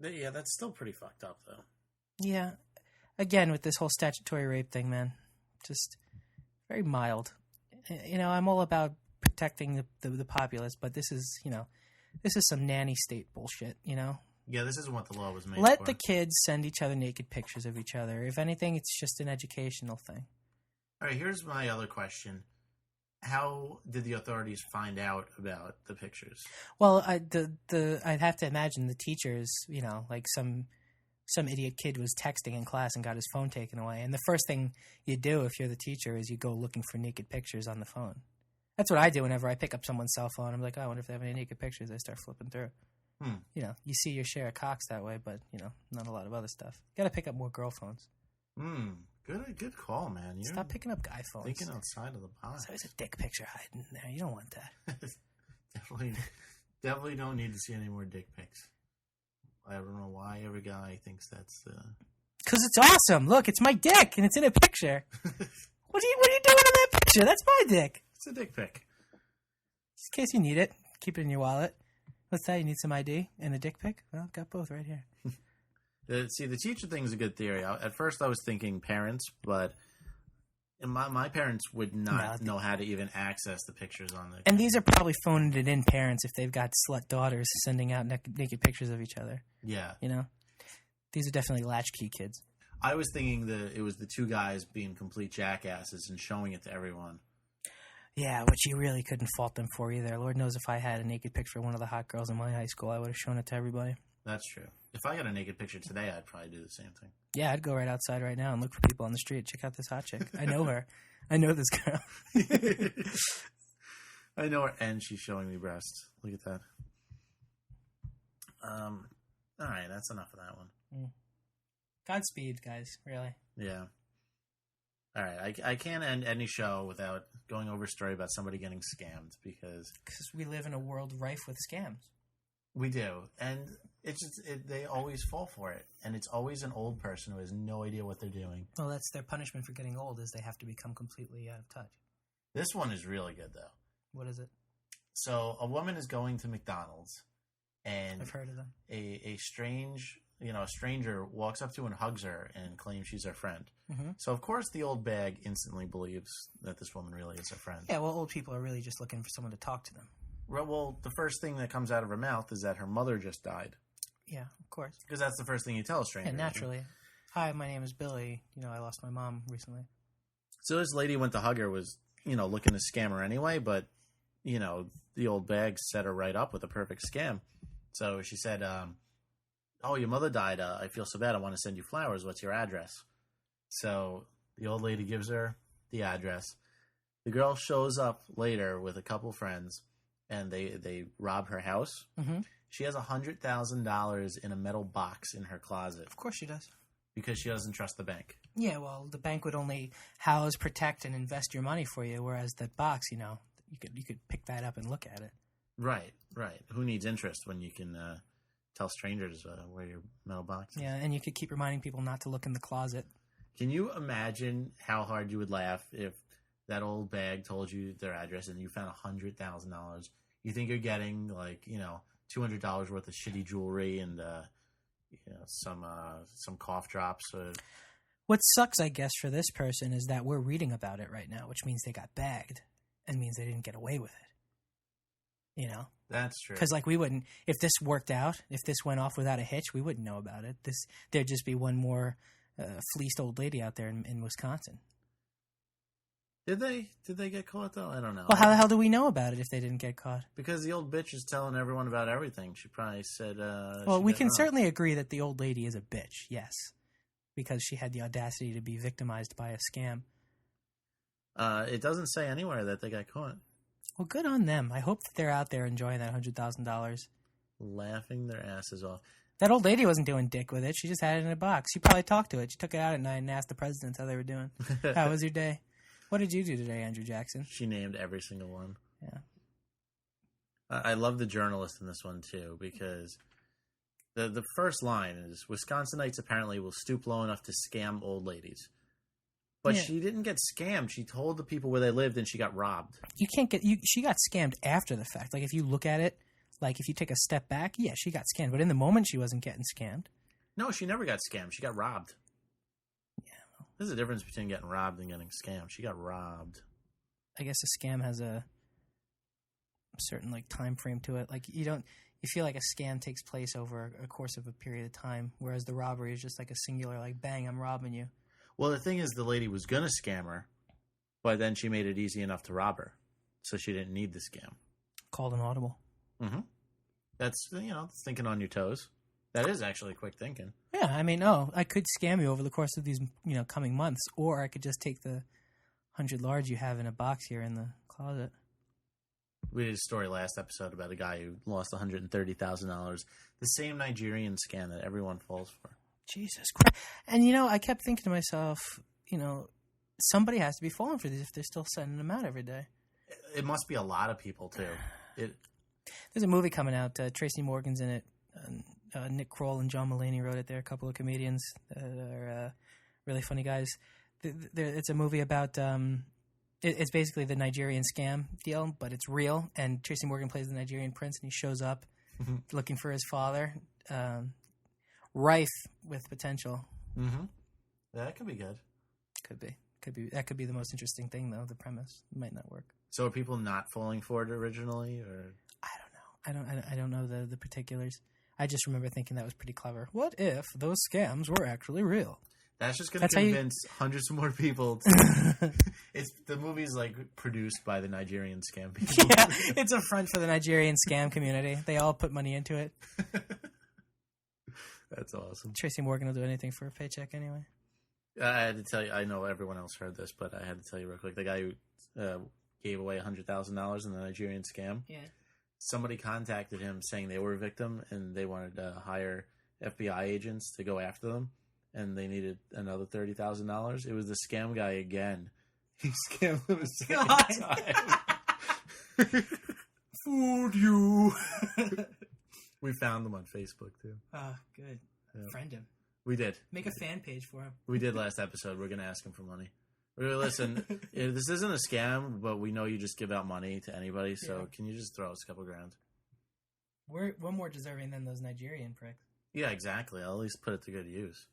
Yeah, that's still pretty fucked up, though. Yeah. Again, with this whole statutory rape thing, man. Just very mild. I'm all about protecting the populace, but this is, this is some nanny state bullshit, Yeah, this isn't what the law was made Let for. the kids send each other naked pictures of each other. If anything, it's just an educational thing. All right, here's my other question. How did the authorities find out about the pictures? Well, I'd have to imagine the teachers, like some idiot kid was texting in class and got his phone taken away. And the first thing you do if you're the teacher is you go looking for naked pictures on the phone. That's what I do whenever I pick up someone's cell phone. I'm like, oh, I wonder if they have any naked pictures. I start flipping through. You see your share of cocks that way, but, not a lot of other stuff. You got to pick up more girl phones. Good call, man. Stop picking up guy phones. Thinking outside of the box. There's a dick picture hiding there. You don't want that. Definitely don't need to see any more dick pics. I don't know why every guy thinks that's... Because it's awesome. Look, it's my dick, and it's in a picture. What are you doing in that picture? That's my dick. It's a dick pic. Just in case you need it, keep it in your wallet. What's that? You need some ID and a dick pic? Well, I've got both right here. See, the teacher thing is a good theory. At first, I was thinking parents, but my parents would not know how to even access the pictures on the... And these are probably phoned it in parents if they've got slut daughters sending out naked pictures of each other. Yeah. These are definitely latchkey kids. I was thinking that it was the two guys being complete jackasses and showing it to everyone. Yeah, which you really couldn't fault them for either. Lord knows if I had a naked picture of one of the hot girls in my high school, I would have shown it to everybody. That's true. If I got a naked picture today, I'd probably do the same thing. Yeah, I'd go right outside right now and look for people on the street. Check out this hot chick. I know her. I know this girl. I know her, and she's showing me breasts. Look at that. All right, that's enough of that one. Godspeed, guys. Really. Yeah. All right, I can't end any show without going over a story about somebody getting scammed because we live in a world rife with scams. We do, and they always fall for it, and it's always an old person who has no idea what they're doing. Well, that's their punishment for getting old, is they have to become completely out of touch. This one is really good, though. What is it? So, a woman is going to McDonald's, and I've heard of them. A stranger walks up to her and hugs her and claims she's her friend. Mm-hmm. So, of course, the old bag instantly believes that this woman really is her friend. Yeah, well, old people are really just looking for someone to talk to them. Well, the first thing that comes out of her mouth is that her mother just died. Yeah, of course. Because that's the first thing you tell a stranger. Yeah, naturally. Hi, my name is Billy. I lost my mom recently. So this lady went to hug her, was, looking to scam her anyway, but, the old bag set her right up with a perfect scam. So she said, oh, your mother died. I feel so bad. I want to send you flowers. What's your address? So the old lady gives her the address. The girl shows up later with a couple friends, and they rob her house. Mm-hmm. She has $100,000 in a metal box in her closet. Of course she does. Because she doesn't trust the bank. Yeah, well, the bank would only house, protect, and invest your money for you, whereas that box, you could pick that up and look at it. Right. Who needs interest when you can tell strangers where your metal box is? Yeah, and you could keep reminding people not to look in the closet. Can you imagine how hard you would laugh if that old bag told you their address and you found $100,000? You think you're getting $200 worth of shitty jewelry and some cough drops. What sucks, I guess, for this person is that we're reading about it right now, which means they got bagged and means they didn't get away with it. That's true. Because we wouldn't, if this worked out, if this went off without a hitch, we wouldn't know about it. There'd just be one more fleeced old lady out there in Wisconsin. Did they get caught, though? I don't know. Well, how the hell do we know about it if they didn't get caught? Because the old bitch is telling everyone about everything. She probably said... well, we can certainly agree that the old lady is a bitch, yes. Because she had the audacity to be victimized by a scam. It doesn't say anywhere that they got caught. Well, good on them. I hope that they're out there enjoying that $100,000. Laughing their asses off. That old lady wasn't doing dick with it. She just had it in a box. She probably talked to it. She took it out at night and asked the presidents how they were doing. How was your day? What did you do today, Andrew Jackson? She named every single one. Yeah. I love the journalist in this one, too, because the first line is, Wisconsinites apparently will stoop low enough to scam old ladies. But she didn't get scammed. She told the people where they lived and she got robbed. She got scammed after the fact. If you look at it, if you take a step back, yeah, she got scammed. But in the moment, she wasn't getting scammed. No, she never got scammed. She got robbed. There's a difference between getting robbed and getting scammed. She got robbed. I guess a scam has a certain time frame to it. You you feel like a scam takes place over a course of a period of time, whereas the robbery is just like a singular, like, bang, I'm robbing you. Well, the thing is, the lady was going to scam her, but then she made it easy enough to rob her, so she didn't need the scam. Called an audible. Mm-hmm. That's, thinking on your toes. That is actually quick thinking. Yeah, I mean, I could scam you over the course of these, coming months, or I could just take the 100 large you have in a box here in the closet. We did a story last episode about a guy who lost $130,000. The same Nigerian scam that everyone falls for. Jesus Christ. And, I kept thinking to myself, somebody has to be falling for these if they're still sending them out every day. It must be a lot of people, too. There's a movie coming out. Tracy Morgan's in it. Nick Kroll and John Mulaney wrote it. They're a couple of comedians that are really funny guys. It's a movie about... It's basically the Nigerian scam deal, but it's real. And Tracy Morgan plays the Nigerian prince, and he shows up looking for his father. Rife with potential. Mm-hmm. That could be good. Could be. That could be the most interesting thing, though. The premise might not work. So are people not falling for it originally, or? I don't know the particulars. I just remember thinking that was pretty clever. What if those scams were actually real? That's just going to convince hundreds of more people. The movie's like produced by the Nigerian scam people. Yeah, it's a front for the Nigerian scam community. They all put money into it. That's awesome. Tracy Morgan will do anything for a paycheck anyway. I had to tell you, I know everyone else heard this, but I had to tell you real quick. The guy who gave away $100,000 in the Nigerian scam. Yeah. Somebody contacted him saying they were a victim and they wanted to hire FBI agents to go after them. And they needed another $30,000. It was the scam guy again. He scammed them a second time. Fooled you. We found them on Facebook, too. Oh, good. Yeah. Friend him. We did. Make a fan page for him. We did last episode. We're going to ask him for money. We're going to listen. This isn't a scam, but we know you just give out money to anybody, so can you just throw us a couple grand? We're more deserving than those Nigerian pricks. Yeah, exactly. I'll at least put it to good use.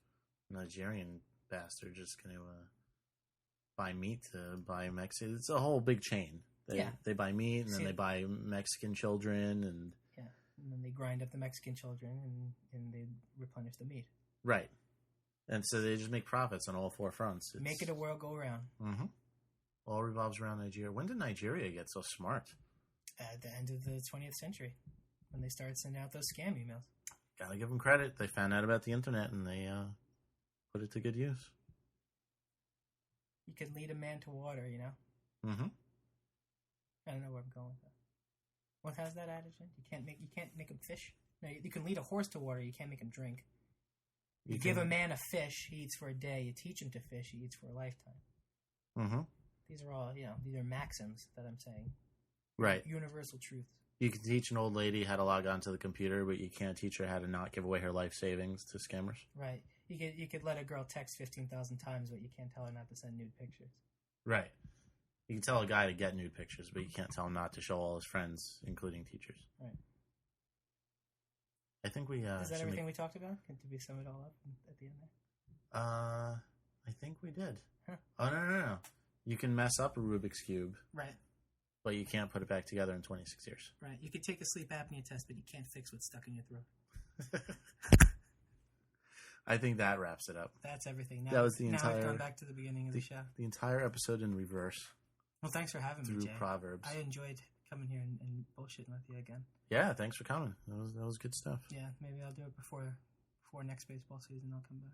Nigerian bastard just going to buy meat to buy Mexican. It's a whole big chain. They buy meat, and then they buy Mexican children. And then they grind up the Mexican children, and they replenish the meat. Right. And so they just make profits on all four fronts. Make it a world go round. Mm-hmm. All revolves around Nigeria. When did Nigeria get so smart? At the end of the 20th century, when they started sending out those scam emails. Gotta give them credit. They found out about the internet, and they put it to good use. You could lead a man to water, Mm-hmm. I don't know where I'm going with that. What has that adage in? You can't make him fish. No, you can lead a horse to water. You can't make him drink. You give a man a fish, he eats for a day. You teach him to fish, he eats for a lifetime. Mm-hmm. These are all, these are maxims that I'm saying. Right. Universal truths. You can teach an old lady how to log onto the computer, but you can't teach her how to not give away her life savings to scammers. Right. You could let a girl text 15,000 times, but you can't tell her not to send nude pictures. Right. You can tell a guy to get nude pictures, but you can't tell him not to show all his friends, including teachers. Right. I think we... Is that everything we talked about? Did we sum it all up at the end there? I think we did. Huh. Oh, no. You can mess up a Rubik's Cube. Right. But you can't put it back together in 26 years. Right. You could take a sleep apnea test, but you can't fix what's stuck in your throat. I think that wraps it up. That's everything. Now, that was the entire... Now I've gone back to the beginning of the show. The entire episode in reverse. Well, thanks for having me, Jay. Through Proverbs. I enjoyed coming here and bullshitting with you again. Yeah, thanks for coming. That was good stuff. Yeah, maybe I'll do it before next baseball season. I'll come back.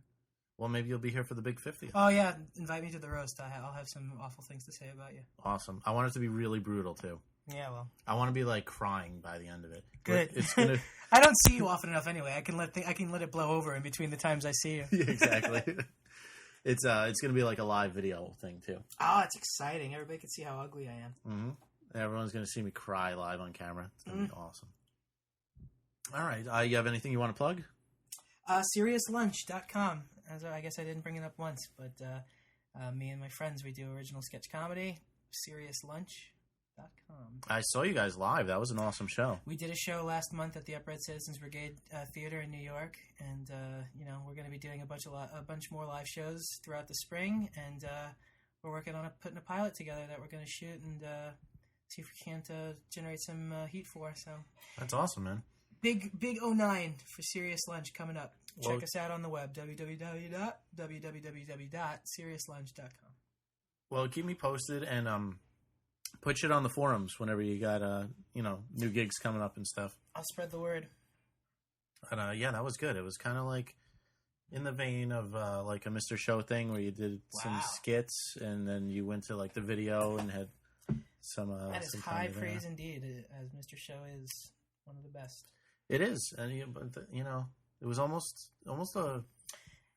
Well, maybe you'll be here for the Big 50th. Oh, yeah. Invite me to the roast. I'll have some awful things to say about you. Awesome. I want it to be really brutal, too. Yeah, well. I want to be, crying by the end of it. Good. It's gonna... I don't see you often enough anyway. I can let it blow over in between the times I see you. Yeah, exactly. It's going to be like a live video thing, too. Oh, it's exciting. Everybody can see how ugly I am. Mm-hmm. Everyone's going to see me cry live on camera. It's going to be awesome. All right. You have anything you want to plug? SeriousLunch.com. I guess I didn't bring it up once, but me and my friends, we do original sketch comedy. SeriousLunch.com. I saw you guys live. That was an awesome show. We did a show last month at the Upright Citizens Brigade Theater in New York, and we're going to be doing a bunch more live shows throughout the spring, and we're working on putting a pilot together that we're going to shoot and see if we can't generate some heat for. So that's awesome, man. Big 09 for Serious Lunch coming up. Check us out on the web, www.seriouslunch.com. Well, keep me posted and put shit on the forums whenever you got new gigs coming up and stuff. I'll spread the word. And yeah, that was good. It was kind of like in the vein of like a Mr. Show thing where you did some skits and then you went to like the video and had some. That is high praise indeed, as Mr. Show is one of the best. It is, and it was almost a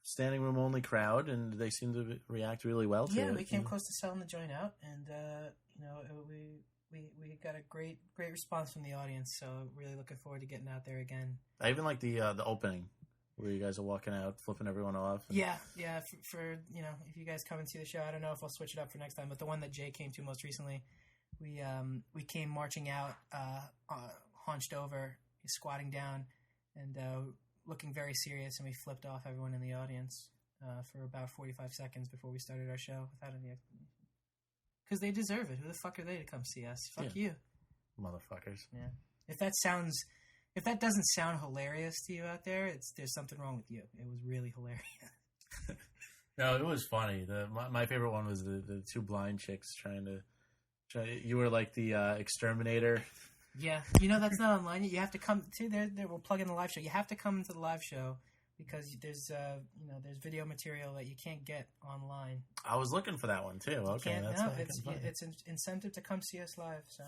standing room only crowd, and they seemed to react really well to it. Yeah, we came close to selling the joint out, and we got a great response from the audience. So really looking forward to getting out there again. I even like the opening where you guys are walking out, flipping everyone off. Yeah. For if you guys come and see the show, I don't know if I'll switch it up for next time, but the one that Jay came to most recently, we came marching out, hunched over, squatting down, and looking very serious, and we flipped off everyone in the audience for about 45 seconds before we started our show without any explanation. Because they deserve it. Who the fuck are they to come see us? Fuck you. Motherfuckers. Yeah. If that doesn't sound hilarious to you out there, there's something wrong with you. It was really hilarious. No, it was funny. My favorite one was the two blind chicks trying to. You were like the exterminator. Yeah, that's not online yet. You have to come to there. We'll plug in the live show. You have to come to the live show because there's video material that you can't get online. I was looking for that one too. Okay, it's an incentive to come see us live. So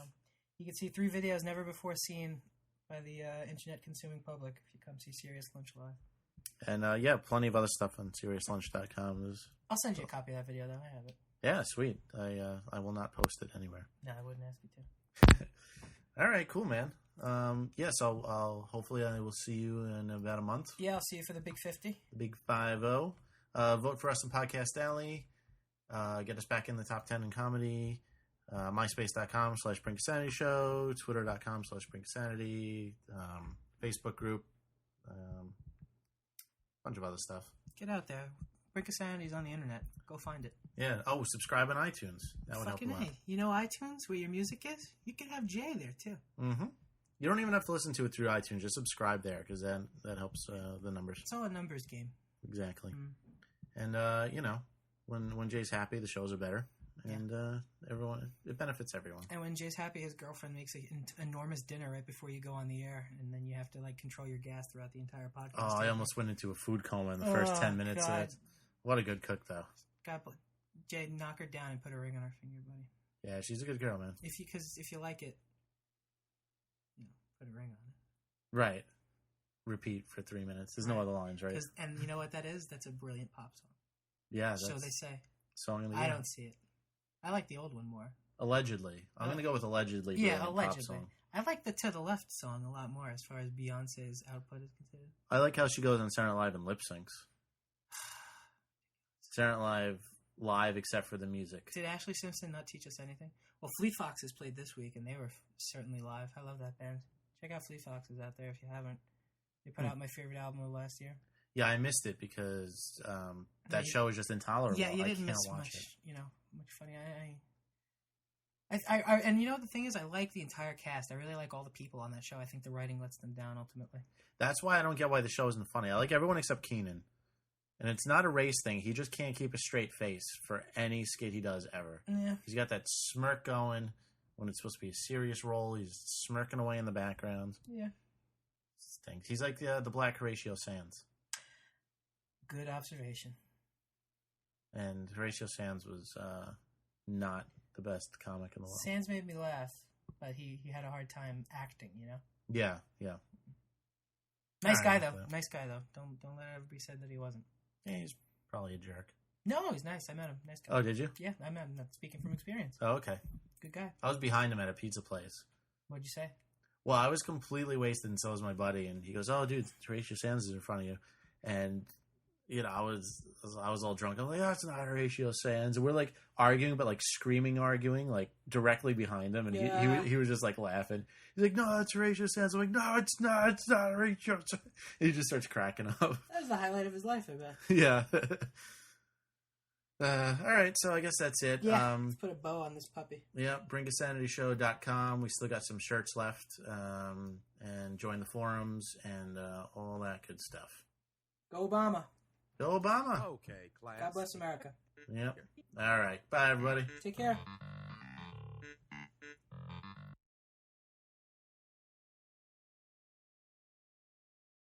you can see 3 videos never before seen by the internet consuming public if you come see Serious Lunch live. And plenty of other stuff on SeriousLunch.com. I'll send you a copy of that video though. I have it. Yeah, sweet. I will not post it anywhere. No, I wouldn't ask you to. All right, cool, man. So I'll hopefully I will see you in about a month. Yeah, I'll see you for the Big 50. The Big 50. Vote for us in Podcast Alley. Get us back in the top 10 in comedy. MySpace.com/Brink Sanity Show. Twitter.com/Brink Sanity. Facebook group. Bunch of other stuff. Get out there. Brink Sanity's on the internet. Go find it. Yeah. Oh, subscribe on iTunes. That would help a lot. You know iTunes, where your music is? You can have Jay there, too. Mm-hmm. You don't even have to listen to it through iTunes. Just subscribe there, because that helps the numbers. It's all a numbers game. Exactly. And, when Jay's happy, the shows are better. And it benefits everyone. And when Jay's happy, his girlfriend makes an enormous dinner right before you go on the air, and then you have to control your gas throughout the entire podcast. Oh, I almost went into a food coma in the first 10 minutes of it. What a good cook, though. God, Jay, knock her down and put a ring on her finger, buddy. Yeah, she's a good girl, man. If you like it, put a ring on it. Right. Repeat for 3 minutes. There's no other lines, right? And you know what that is? That's a brilliant pop song. Yeah, so they say. Song of the year. I don't see it. I like the old one more. Allegedly. I'm going to go with allegedly. Yeah, allegedly. Pop song. I like the To the Left song a lot more as far as Beyonce's output is considered. I like how she goes on Saturday Night Live and lip syncs. Saturday Night Live except for the music. Did Ashley Simpson not teach us anything? Well, Fleet Foxes played this week, and they were certainly live. I love that band. Check out Fleet Foxes out there if you haven't. They put out my favorite album of last year. Yeah, I missed it because that show is just intolerable. Yeah, you didn't miss much. Much funny. And the thing is, I like the entire cast. I really like all the people on that show. I think the writing lets them down ultimately. That's why I don't get why the show isn't funny. I like everyone except Keenan. And it's not a race thing. He just can't keep a straight face for any skit he does ever. Yeah. He's got that smirk going when it's supposed to be a serious role. He's smirking away in the background. Yeah. Stinks. He's like the Black Horatio Sands. Good observation. And Horatio Sands was not the best comic in the world. Sands made me laugh, but he had a hard time acting, Yeah. Nice guy though. Don't let it ever be said that he wasn't. Yeah, he's probably a jerk. No, he's nice. I met him. Nice guy. Oh, did you? Yeah, I met him. That's speaking from experience. Oh, okay. Good guy. I was behind him at a pizza place. What'd you say? Well, I was completely wasted, and so was my buddy. And he goes, "Oh, dude, Horatio Sands is in front of you." And I was all drunk. I'm like, "That's not Horatio Sands." And we're like arguing, but like screaming, arguing, like directly behind him. And he was just like laughing. He's like, "No, that's Horatio Sands." I'm like, "No, it's not. It's not Horatio Sands." And he just starts cracking up. That was the highlight of his life, I bet. Yeah. All right, so I guess that's it. Yeah, let's put a bow on this puppy. Yeah, BrinkASanityShow.com. We still got some shirts left. And join the forums and all that good stuff. Go Obama. Go Obama. Okay, class. God bless America. Yep. All right. Bye, everybody. Take care.